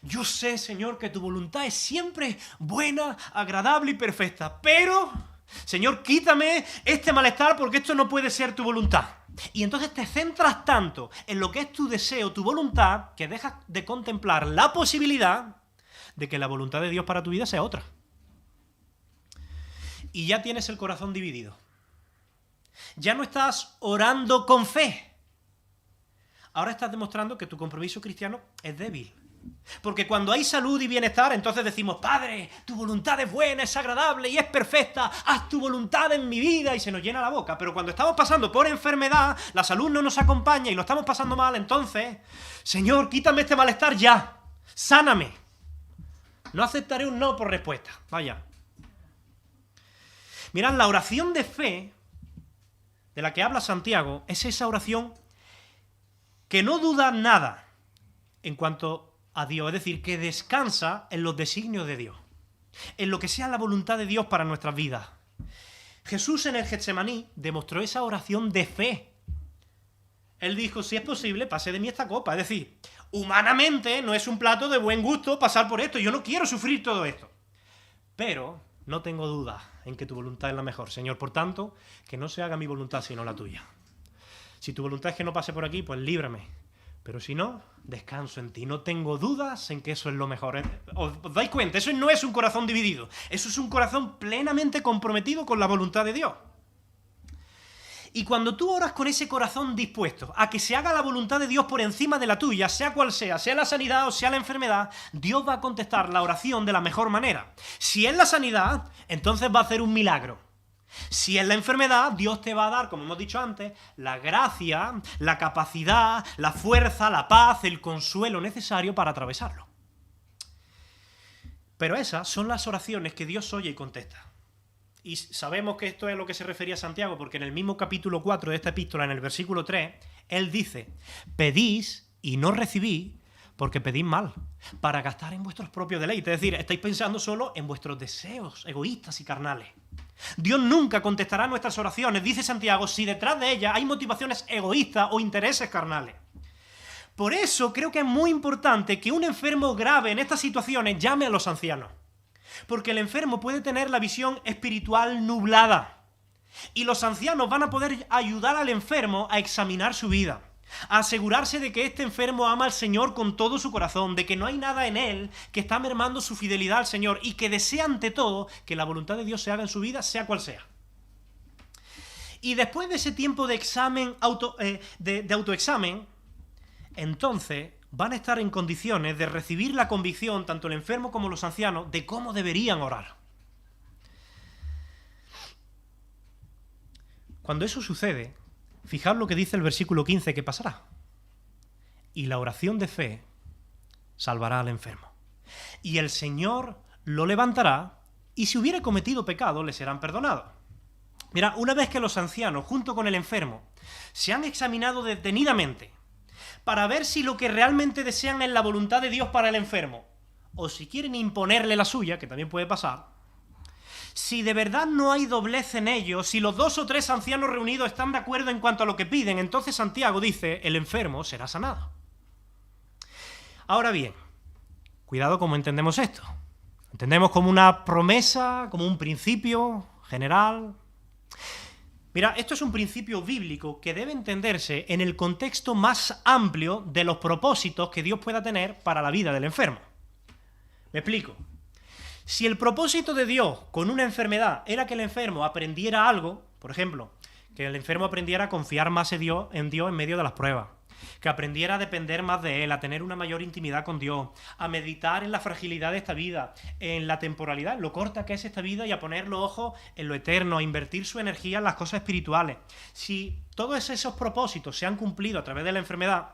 yo sé, Señor, que tu voluntad es siempre buena, agradable y perfecta, pero, Señor, quítame este malestar porque esto no puede ser tu voluntad. Y entonces te centras tanto en lo que es tu deseo, tu voluntad, que dejas de contemplar la posibilidad de que la voluntad de Dios para tu vida sea otra. Y ya tienes el corazón dividido. Ya no estás orando con fe. Ahora estás demostrando que tu compromiso cristiano es débil. Porque cuando hay salud y bienestar, entonces decimos, Padre, tu voluntad es buena, es agradable y es perfecta, haz tu voluntad en mi vida, y se nos llena la boca. Pero cuando estamos pasando por enfermedad, la salud no nos acompaña y lo estamos pasando mal, entonces, Señor, quítame este malestar ya, sáname. No aceptaré un no por respuesta. Vaya. Mirad, la oración de fe de la que habla Santiago es esa oración que no duda nada en cuanto a Dios, es decir, que descansa en los designios de Dios, en lo que sea la voluntad de Dios para nuestras vidas. Jesús en el Getsemaní demostró esa oración de fe. Él dijo, si es posible, pase de mí esta copa. Es decir, humanamente no es un plato de buen gusto pasar por esto, yo no quiero sufrir todo esto. Pero no tengo duda en que tu voluntad es la mejor, Señor. Por tanto, que no se haga mi voluntad sino la tuya. Si tu voluntad es que no pase por aquí, pues líbrame. Pero si no, descanso en ti. No tengo dudas en que eso es lo mejor. ¿Os dais cuenta? Eso no es un corazón dividido. Eso es un corazón plenamente comprometido con la voluntad de Dios. Y cuando tú oras con ese corazón dispuesto a que se haga la voluntad de Dios por encima de la tuya, sea cual sea la sanidad o sea la enfermedad, Dios va a contestar la oración de la mejor manera. Si es la sanidad, entonces va a hacer un milagro. Si es la enfermedad, Dios te va a dar, como hemos dicho antes, la gracia, la capacidad, la fuerza, la paz, el consuelo necesario para atravesarlo. Pero esas son las oraciones que Dios oye y contesta. Y sabemos que esto es a lo que se refería Santiago, porque en el mismo capítulo 4 de esta epístola, en el versículo 3, él dice: pedís y no recibís, porque pedís mal, para gastar en vuestros propios deleites. Es decir, estáis pensando solo en vuestros deseos egoístas y carnales. Dios nunca contestará nuestras oraciones, dice Santiago, si detrás de ellas hay motivaciones egoístas o intereses carnales. Por eso creo que es muy importante que un enfermo grave en estas situaciones llame a los ancianos. Porque el enfermo puede tener la visión espiritual nublada. Y los ancianos van a poder ayudar al enfermo a examinar su vida, a asegurarse de que este enfermo ama al Señor con todo su corazón, de que no hay nada en él que está mermando su fidelidad al Señor y que desea ante todo que la voluntad de Dios se haga en su vida, sea cual sea. Y después de ese tiempo de examen, de autoexamen, entonces van a estar en condiciones de recibir la convicción, tanto el enfermo como los ancianos, de cómo deberían orar. Cuando eso sucede, fijaos lo que dice el versículo 15 que pasará. Y la oración de fe salvará al enfermo. Y el Señor lo levantará, y si hubiere cometido pecado, le serán perdonados. Mira, una vez que los ancianos, junto con el enfermo, se han examinado detenidamente para ver si lo que realmente desean es la voluntad de Dios para el enfermo, o si quieren imponerle la suya, que también puede pasar, si de verdad no hay doblez en ellos, si los 2 o 3 ancianos reunidos están de acuerdo en cuanto a lo que piden, entonces Santiago dice, el enfermo será sanado. Ahora bien, cuidado cómo entendemos esto. ¿Entendemos como una promesa, como un principio general? Mira, esto es un principio bíblico que debe entenderse en el contexto más amplio de los propósitos que Dios pueda tener para la vida del enfermo. Me explico. Si el propósito de Dios con una enfermedad era que el enfermo aprendiera algo, por ejemplo, que el enfermo aprendiera a confiar más en Dios en medio de las pruebas, que aprendiera a depender más de Él, a tener una mayor intimidad con Dios, a meditar en la fragilidad de esta vida, en la temporalidad, en lo corta que es esta vida y a poner los ojos en lo eterno, a invertir su energía en las cosas espirituales. Si todos esos propósitos se han cumplido a través de la enfermedad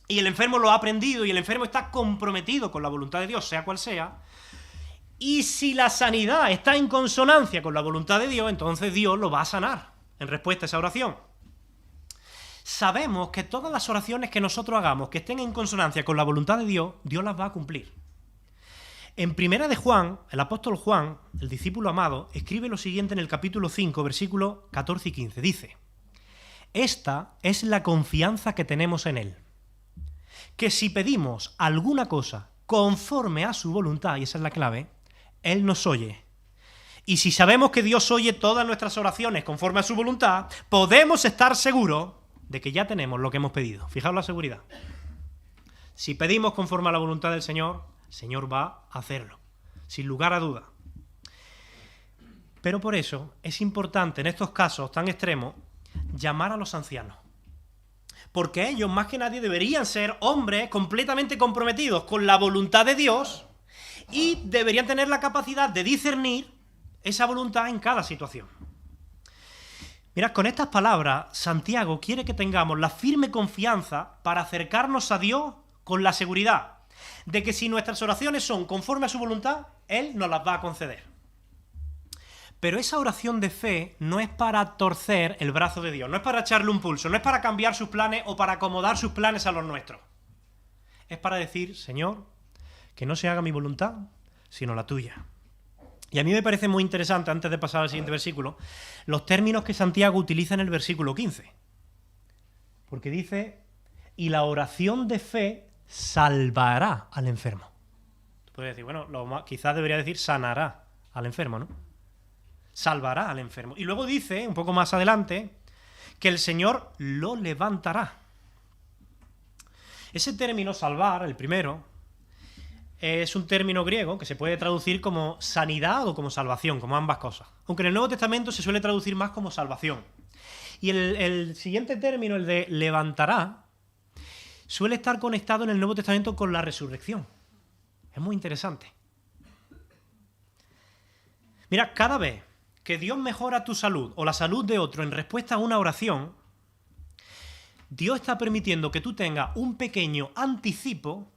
y el enfermo lo ha aprendido y el enfermo está comprometido con la voluntad de Dios, sea cual sea, y si la sanidad está en consonancia con la voluntad de Dios, entonces Dios lo va a sanar en respuesta a esa oración. Sabemos que todas las oraciones que nosotros hagamos que estén en consonancia con la voluntad de Dios, Dios las va a cumplir. En Primera de Juan, el apóstol Juan, el discípulo amado, escribe lo siguiente en el capítulo 5, versículos 14 y 15. Dice: esta es la confianza que tenemos en Él, que si pedimos alguna cosa conforme a su voluntad, y esa es la clave, Él nos oye. Y si sabemos que Dios oye todas nuestras oraciones conforme a su voluntad, podemos estar seguros de que ya tenemos lo que hemos pedido. Fijaos la seguridad. Si pedimos conforme a la voluntad del Señor, el Señor va a hacerlo, sin lugar a duda. Pero por eso es importante en estos casos tan extremos llamar a los ancianos. Porque ellos, más que nadie, deberían ser hombres completamente comprometidos con la voluntad de Dios y deberían tener la capacidad de discernir esa voluntad en cada situación. Mirad, con estas palabras, Santiago quiere que tengamos la firme confianza para acercarnos a Dios con la seguridad de que si nuestras oraciones son conforme a su voluntad, Él nos las va a conceder. Pero esa oración de fe no es para torcer el brazo de Dios, no es para echarle un pulso, no es para cambiar sus planes o para acomodar sus planes a los nuestros. Es para decir, Señor, que no se haga mi voluntad, sino la tuya. Y a mí me parece muy interesante, antes de pasar al siguiente versículo, los términos que Santiago utiliza en el versículo 15. Porque dice, y la oración de fe salvará al enfermo. Tú puedes decir, bueno, quizás debería decir sanará al enfermo, ¿no? Salvará al enfermo. Y luego dice, un poco más adelante, que el Señor lo levantará. Ese término, salvar, el primero, es un término griego que se puede traducir como sanidad o como salvación, como ambas cosas. Aunque en el Nuevo Testamento se suele traducir más como salvación. Y el siguiente término, el de levantará, suele estar conectado en el Nuevo Testamento con la resurrección. Es muy interesante. Mira, cada vez que Dios mejora tu salud o la salud de otro en respuesta a una oración, Dios está permitiendo que tú tengas un pequeño anticipo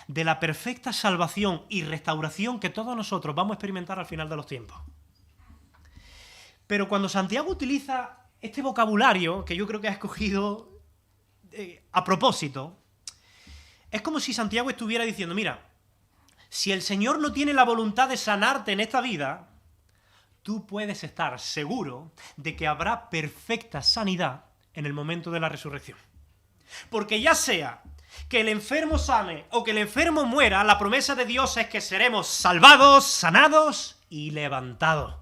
de la perfecta salvación y restauración que todos nosotros vamos a experimentar al final de los tiempos. Pero cuando Santiago utiliza este vocabulario, que yo creo que ha escogido a propósito, es como si Santiago estuviera diciendo, mira, si el Señor no tiene la voluntad de sanarte en esta vida, tú puedes estar seguro de que habrá perfecta sanidad en el momento de la resurrección. Porque ya sea que el enfermo sane o que el enfermo muera, la promesa de Dios es que seremos salvados, sanados y levantados.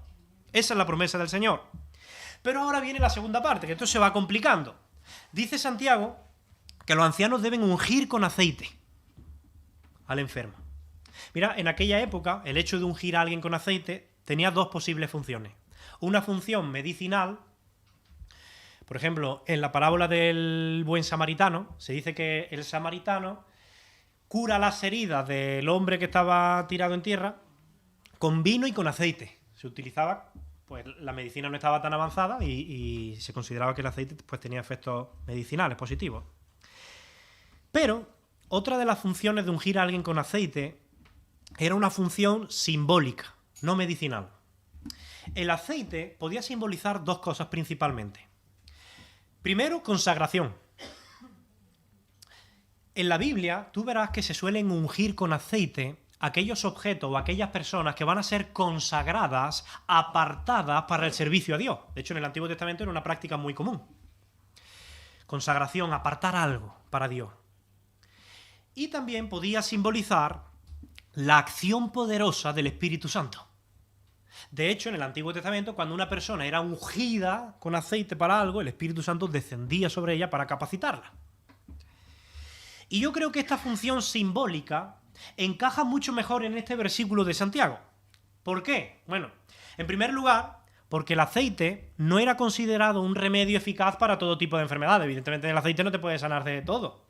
Esa es la promesa del Señor. Pero ahora viene la segunda parte, que esto se va complicando. Dice Santiago que los ancianos deben ungir con aceite al enfermo. Mira, en aquella época, el hecho de ungir a alguien con aceite tenía dos posibles funciones. Una función medicinal. Por ejemplo, en la parábola del buen samaritano, se dice que el samaritano cura las heridas del hombre que estaba tirado en tierra con vino y con aceite. Se utilizaba, pues la medicina no estaba tan avanzada y se consideraba que el aceite pues, tenía efectos medicinales positivos. Pero otra de las funciones de ungir a alguien con aceite era una función simbólica, no medicinal. El aceite podía simbolizar dos cosas principalmente. Primero, consagración. En la Biblia, tú verás que se suelen ungir con aceite aquellos objetos o aquellas personas que van a ser consagradas, apartadas para el servicio a Dios. De hecho, en el Antiguo Testamento era una práctica muy común. Consagración, apartar algo para Dios. Y también podía simbolizar la acción poderosa del Espíritu Santo. De hecho, en el Antiguo Testamento, cuando una persona era ungida con aceite para algo, el Espíritu Santo descendía sobre ella para capacitarla. Y yo creo que esta función simbólica encaja mucho mejor en este versículo de Santiago. ¿Por qué? Bueno, en primer lugar, porque el aceite no era considerado un remedio eficaz para todo tipo de enfermedades. Evidentemente, el aceite no te puede sanar de todo.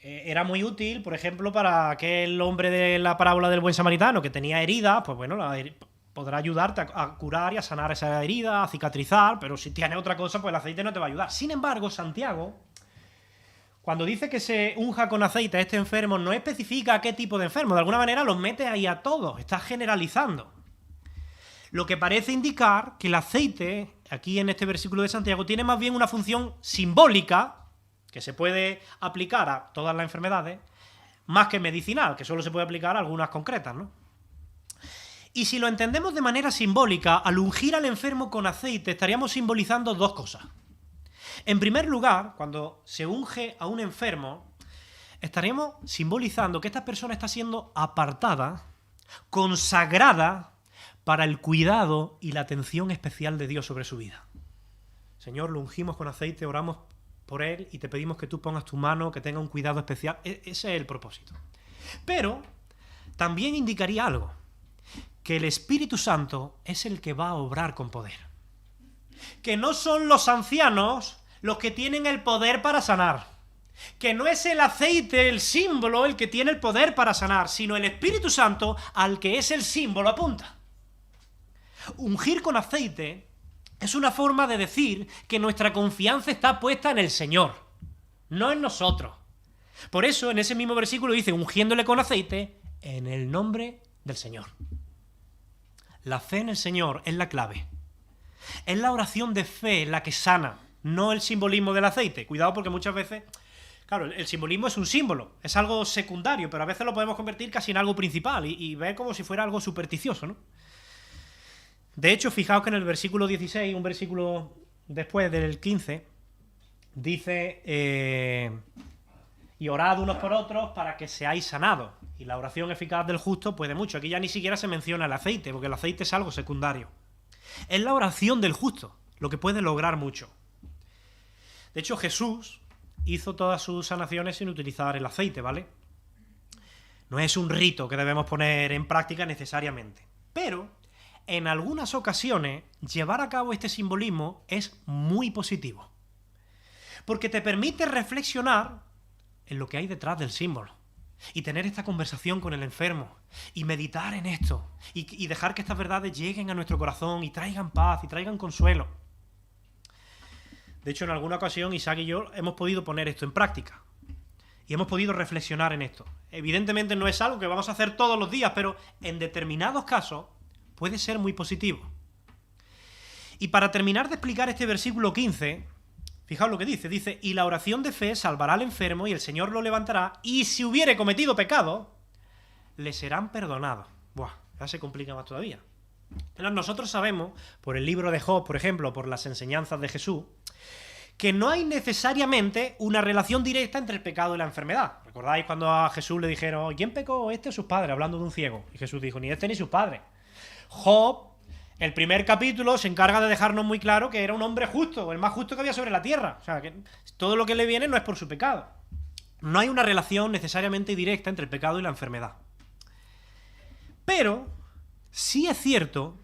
Era muy útil, por ejemplo, para aquel hombre de la parábola del buen samaritano que tenía heridas, pues bueno, podrá ayudarte a curar y a sanar esa herida, a cicatrizar, pero si tiene otra cosa, pues el aceite no te va a ayudar. Sin embargo, Santiago, cuando dice que se unja con aceite a este enfermo, no especifica a qué tipo de enfermo, de alguna manera los mete ahí a todos, está generalizando. Lo que parece indicar que el aceite, aquí en este versículo de Santiago, tiene más bien una función simbólica, que se puede aplicar a todas las enfermedades, más que medicinal, que solo se puede aplicar a algunas concretas, ¿no? Y si lo entendemos de manera simbólica, al ungir al enfermo con aceite, estaríamos simbolizando dos cosas. En primer lugar, cuando se unge a un enfermo, estaríamos simbolizando que esta persona está siendo apartada, consagrada para el cuidado y la atención especial de Dios sobre su vida. Señor, lo ungimos con aceite, oramos por él y te pedimos que tú pongas tu mano, que tenga un cuidado especial. Ese es el propósito. Pero también indicaría algo, que el Espíritu Santo es el que va a obrar con poder. Que no son los ancianos los que tienen el poder para sanar. Que no es el aceite, el símbolo, el que tiene el poder para sanar, sino el Espíritu Santo al que es el símbolo apunta. Ungir con aceite es una forma de decir que nuestra confianza está puesta en el Señor, no en nosotros. Por eso, en ese mismo versículo dice, ungiéndole con aceite, en el nombre del Señor. La fe en el Señor es la clave. Es la oración de fe la que sana, no el simbolismo del aceite. Cuidado porque muchas veces, claro, el simbolismo es un símbolo, es algo secundario, pero a veces lo podemos convertir casi en algo principal y ver como si fuera algo supersticioso, ¿no? De hecho, fijaos que en el versículo 16, un versículo después del 15, dice, y orad unos por otros para que seáis sanados. Y la oración eficaz del justo puede mucho. Aquí ya ni siquiera se menciona el aceite, porque el aceite es algo secundario. Es la oración del justo lo que puede lograr mucho. De hecho, Jesús hizo todas sus sanaciones sin utilizar el aceite, ¿vale? No es un rito que debemos poner en práctica necesariamente. Pero en algunas ocasiones, llevar a cabo este simbolismo es muy positivo. Porque te permite reflexionar en lo que hay detrás del símbolo. y tener esta conversación con el enfermo y meditar en esto y dejar que estas verdades lleguen a nuestro corazón y traigan paz y traigan consuelo. De hecho, en alguna ocasión Isaac y yo hemos podido poner esto en práctica y hemos podido reflexionar en esto. Evidentemente no es algo que vamos a hacer todos los días, pero en determinados casos puede ser muy positivo. Y para terminar de explicar este versículo 15, fijaos lo que dice, y la oración de fe salvará al enfermo y el Señor lo levantará, y si hubiere cometido pecado, le serán perdonados. Buah, ya se complica más todavía. Pero nosotros sabemos, por el libro de Job, por ejemplo, por las enseñanzas de Jesús, que no hay necesariamente una relación directa entre el pecado y la enfermedad. ¿Recordáis cuando a Jesús le dijeron, ¿quién pecó, este o sus padres? Hablando de un ciego. Y Jesús dijo, ni este ni sus padres. Job, el primer capítulo, se encarga de dejarnos muy claro que era un hombre justo, el más justo que había sobre la tierra. O sea, que todo lo que le viene no es por su pecado. No hay una relación necesariamente directa entre el pecado y la enfermedad. Pero sí es cierto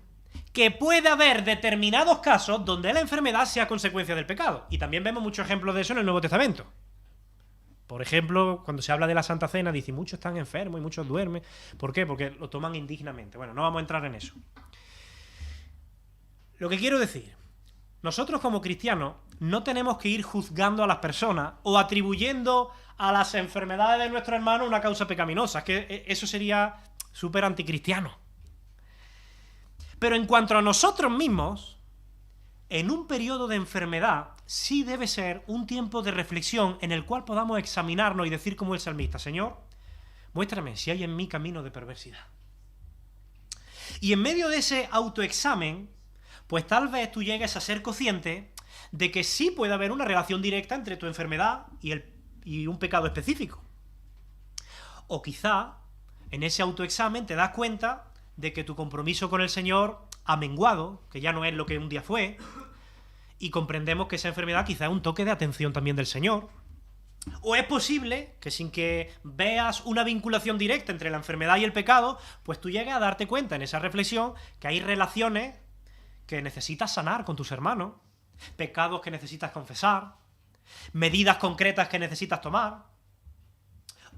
que puede haber determinados casos donde la enfermedad sea consecuencia del pecado. Y también vemos muchos ejemplos de eso en el Nuevo Testamento. Por ejemplo, cuando se habla de la Santa Cena, dice, muchos están enfermos y muchos duermen. ¿Por qué? Porque lo toman indignamente. Bueno, no vamos a entrar en eso. Lo que quiero decir, nosotros como cristianos no tenemos que ir juzgando a las personas o atribuyendo a las enfermedades de nuestro hermano una causa pecaminosa. Es que eso sería súper anticristiano. Pero en cuanto a nosotros mismos, en un periodo de enfermedad, sí debe ser un tiempo de reflexión en el cual podamos examinarnos y decir como el salmista, Señor, muéstrame si hay en mí camino de perversidad. Y en medio de ese autoexamen, pues tal vez tú llegues a ser consciente de que sí puede haber una relación directa entre tu enfermedad y un pecado específico. O quizá en ese autoexamen te das cuenta de que tu compromiso con el Señor ha menguado, que ya no es lo que un día fue, y comprendemos que esa enfermedad quizá es un toque de atención también del Señor. O es posible que sin que veas una vinculación directa entre la enfermedad y el pecado, pues tú llegues a darte cuenta en esa reflexión que hay relaciones que necesitas sanar con tus hermanos, pecados que necesitas confesar, medidas concretas que necesitas tomar.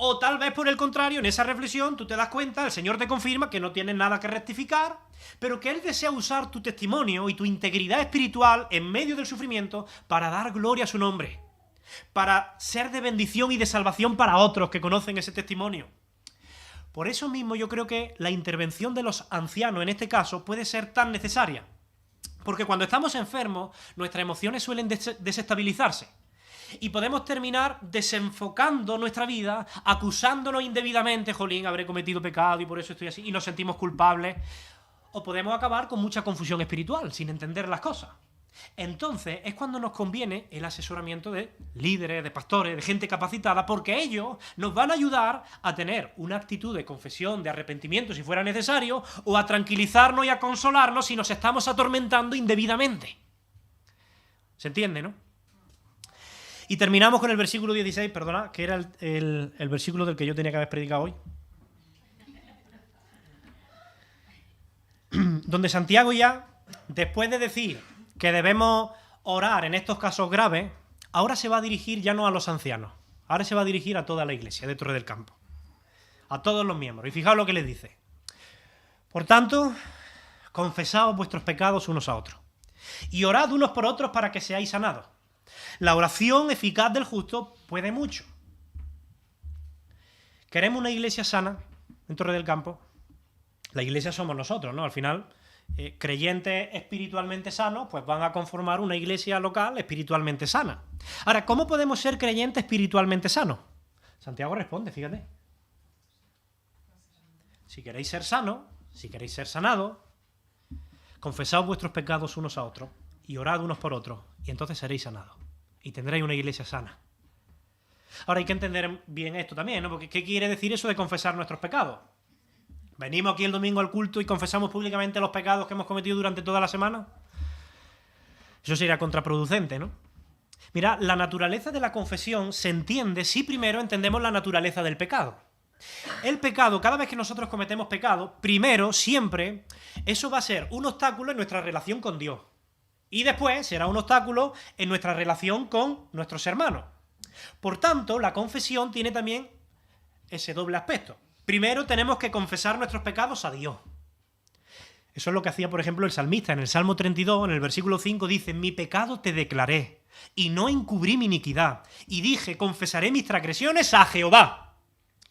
O tal vez por el contrario, en esa reflexión tú te das cuenta, el Señor te confirma que no tienes nada que rectificar, pero que Él desea usar tu testimonio y tu integridad espiritual en medio del sufrimiento para dar gloria a su nombre, para ser de bendición y de salvación para otros que conocen ese testimonio. Por eso mismo yo creo que la intervención de los ancianos en este caso puede ser tan necesaria, porque cuando estamos enfermos, nuestras emociones suelen desestabilizarse. Y podemos terminar desenfocando nuestra vida, acusándonos indebidamente, jolín, habré cometido pecado y por eso estoy así, y nos sentimos culpables. O podemos acabar con mucha confusión espiritual, sin entender las cosas. Entonces es cuando nos conviene el asesoramiento de líderes, de pastores, de gente capacitada, porque ellos nos van a ayudar a tener una actitud de confesión, de arrepentimiento si fuera necesario, o a tranquilizarnos y a consolarnos si nos estamos atormentando indebidamente. ¿Se entiende, no? Y terminamos con el versículo 16, perdona, que era el versículo del que yo tenía que haber predicado hoy. Donde Santiago ya, después de decir que debemos orar en estos casos graves, ahora se va a dirigir ya no a los ancianos, ahora se va a dirigir a toda la iglesia de Torre del Campo, a todos los miembros. Y fijaos lo que les dice. Por tanto, confesaos vuestros pecados unos a otros, y orad unos por otros para que seáis sanados. La oración eficaz del justo puede mucho. ¿Queremos una iglesia sana en Torre del Campo? La iglesia somos nosotros, ¿no? Al final, creyentes espiritualmente sanos, pues van a conformar una iglesia local espiritualmente sana. Ahora, ¿cómo podemos ser creyentes espiritualmente sanos? Santiago responde, fíjate. Si queréis ser sanos, si queréis ser sanados, confesaos vuestros pecados unos a otros y orad unos por otros, y entonces seréis sanados y tendréis una iglesia sana. Ahora hay que entender bien esto también, ¿no? Porque ¿qué quiere decir eso de confesar nuestros pecados? ¿Venimos aquí el domingo al culto y confesamos públicamente los pecados que hemos cometido durante toda la semana? Eso sería contraproducente, ¿no? Mira, la naturaleza de la confesión se entiende si primero entendemos la naturaleza del pecado. El pecado, cada vez que nosotros cometemos pecado, primero, siempre, eso va a ser un obstáculo en nuestra relación con Dios. Y después será un obstáculo en nuestra relación con nuestros hermanos. Por tanto, la confesión tiene también ese doble aspecto. Primero tenemos que confesar nuestros pecados a Dios. Eso es lo que hacía, por ejemplo, el salmista. En el Salmo 32, en el versículo 5, dice: mi pecado te declaré, y no encubrí mi iniquidad. Y dije: confesaré mis transgresiones a Jehová,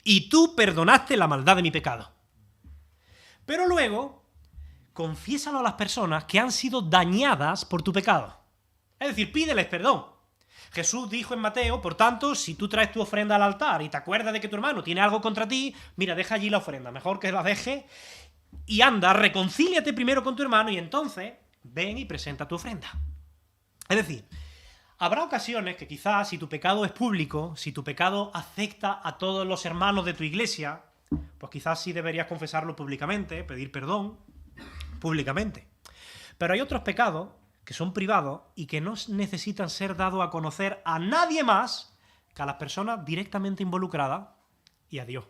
y tú perdonaste la maldad de mi pecado. Pero luego, confiésalo a las personas que han sido dañadas por tu pecado. Es decir, pídeles perdón. Jesús dijo en Mateo: por tanto, si tú traes tu ofrenda al altar y te acuerdas de que tu hermano tiene algo contra ti, mira, deja allí la ofrenda, mejor que la deje, y anda, reconcíliate primero con tu hermano y entonces ven y presenta tu ofrenda. Es decir, habrá ocasiones que quizás si tu pecado es público, si tu pecado afecta a todos los hermanos de tu iglesia, pues quizás sí deberías confesarlo públicamente, pedir perdón públicamente. Pero hay otros pecados que son privados y que no necesitan ser dados a conocer a nadie más que a las personas directamente involucradas y a Dios.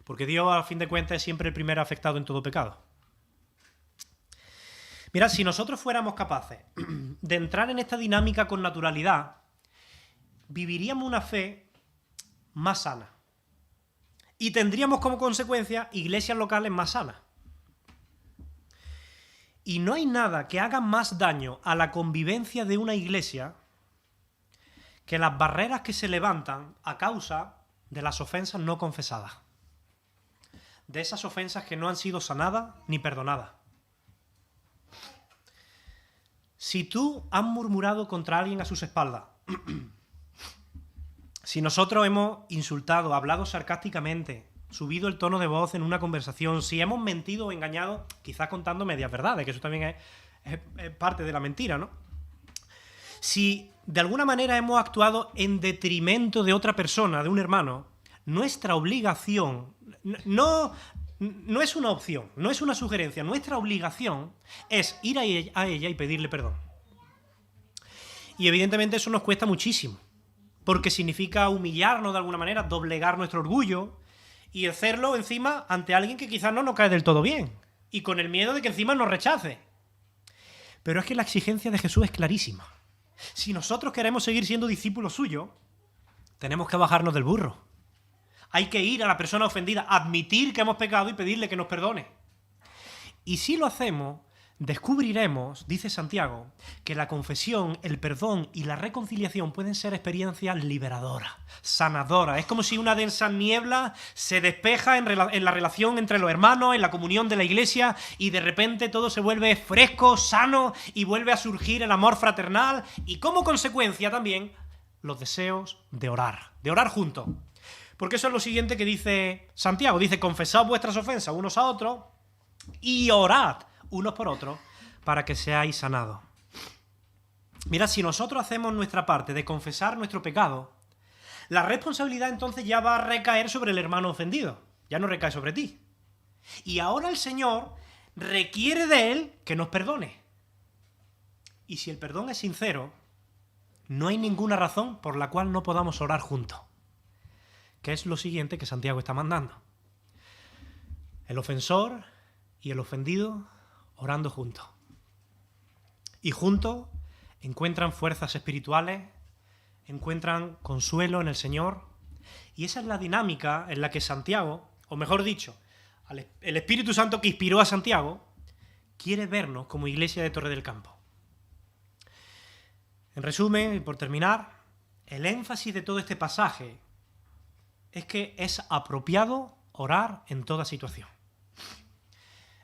Porque Dios, a fin de cuentas, es siempre el primer afectado en todo pecado. Mirad, si nosotros fuéramos capaces de entrar en esta dinámica con naturalidad, viviríamos una fe más sana. Y tendríamos como consecuencia iglesias locales más sanas. Y no hay nada que haga más daño a la convivencia de una iglesia que las barreras que se levantan a causa de las ofensas no confesadas. De esas ofensas que no han sido sanadas ni perdonadas. Si tú has murmurado contra alguien a sus espaldas, si nosotros hemos insultado, hablado sarcásticamente, subido el tono de voz en una conversación, si hemos mentido o engañado, quizás contando medias verdades, que eso también es parte de la mentira, ¿no? Si de alguna manera hemos actuado en detrimento de otra persona, de un hermano, nuestra obligación, no es una opción, no es una sugerencia, nuestra obligación es ir a ella y pedirle perdón. Y evidentemente eso nos cuesta muchísimo, porque significa humillarnos de alguna manera, doblegar nuestro orgullo y hacerlo encima ante alguien que quizás no nos cae del todo bien y con el miedo de que encima nos rechace. Pero es que la exigencia de Jesús es clarísima. Si nosotros queremos seguir siendo discípulos suyos, tenemos que bajarnos del burro. Hay que ir a la persona ofendida, admitir que hemos pecado y pedirle que nos perdone. Y si lo hacemos, descubriremos, dice Santiago, que la confesión, el perdón y la reconciliación pueden ser experiencias liberadoras, sanadoras. Es como si una densa niebla se despeja en la relación entre los hermanos, en la comunión de la iglesia, y de repente todo se vuelve fresco, sano, y vuelve a surgir el amor fraternal, y como consecuencia también los deseos de orar juntos. Porque eso es lo siguiente que dice Santiago. Dice: confesad vuestras ofensas unos a otros y orad unos por otros para que seáis sanados. Mirad, si nosotros hacemos nuestra parte de confesar nuestro pecado, la responsabilidad entonces ya va a recaer sobre el hermano ofendido. Ya no recae sobre ti. Y ahora el Señor requiere de él que nos perdone. Y si el perdón es sincero, no hay ninguna razón por la cual no podamos orar juntos. Que es lo siguiente que Santiago está mandando. El ofensor y el ofendido orando juntos. Y juntos encuentran fuerzas espirituales, encuentran consuelo en el Señor. Y esa es la dinámica en la que Santiago, o mejor dicho, el Espíritu Santo que inspiró a Santiago, quiere vernos como iglesia de Torre del Campo. En resumen, y por terminar, el énfasis de todo este pasaje es que es apropiado orar en toda situación.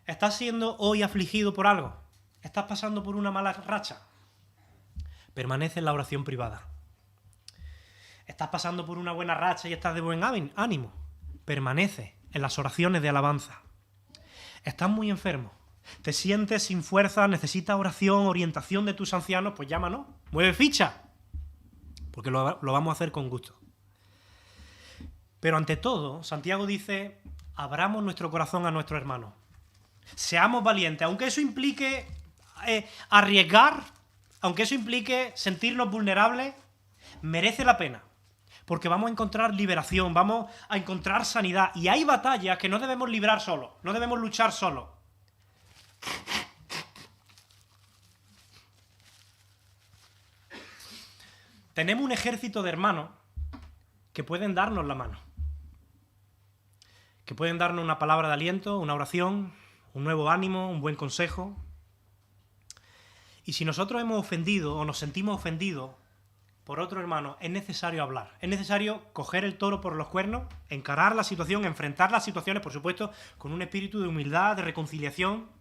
¿Estás siendo hoy afligido por algo? ¿Estás pasando por una mala racha? Permanece en la oración privada. ¿Estás pasando por una buena racha y estás de buen ánimo? Permanece en las oraciones de alabanza. ¿Estás muy enfermo? ¿Te sientes sin fuerza? ¿Necesitas oración, orientación de tus ancianos? Pues llámanos. Mueve ficha. Porque lo vamos a hacer con gusto. Pero ante todo, Santiago dice: abramos nuestro corazón a nuestro hermano. Seamos valientes, aunque eso implique arriesgar, aunque eso implique sentirnos vulnerables, merece la pena. Porque vamos a encontrar liberación, vamos a encontrar sanidad. Y hay batallas que no debemos librar solos, no debemos luchar solos. Tenemos un ejército de hermanos que pueden darnos la mano. que pueden darnos una palabra de aliento, una oración, un nuevo ánimo, un buen consejo. Y si nosotros hemos ofendido o nos sentimos ofendidos por otro hermano, es necesario hablar. Es necesario coger el toro por los cuernos, encarar la situación, enfrentar las situaciones, por supuesto, con un espíritu de humildad, de reconciliación,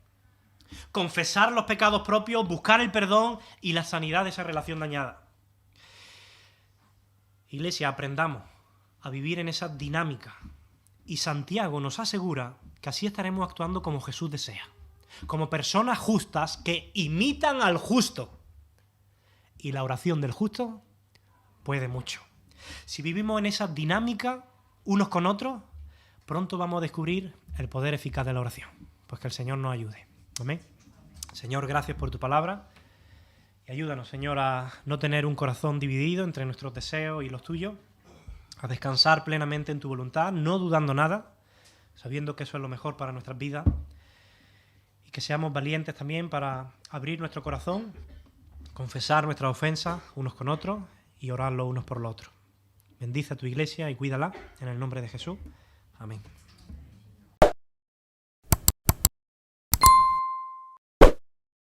confesar los pecados propios, buscar el perdón y la sanidad de esa relación dañada. Iglesia, aprendamos a vivir en esa dinámica. Y Santiago nos asegura que así estaremos actuando como Jesús desea, como personas justas que imitan al justo. Y la oración del justo puede mucho. Si vivimos en esa dinámica unos con otros, pronto vamos a descubrir el poder eficaz de la oración. Pues que el Señor nos ayude. Amén. Señor, gracias por tu palabra. Y ayúdanos, Señor, a no tener un corazón dividido entre nuestros deseos y los tuyos, a descansar plenamente en tu voluntad, no dudando nada, sabiendo que eso es lo mejor para nuestras vidas, y que seamos valientes también para abrir nuestro corazón, confesar nuestras ofensas unos con otros y orar los unos por los otros. Bendice a tu iglesia y cuídala, en el nombre de Jesús. Amén.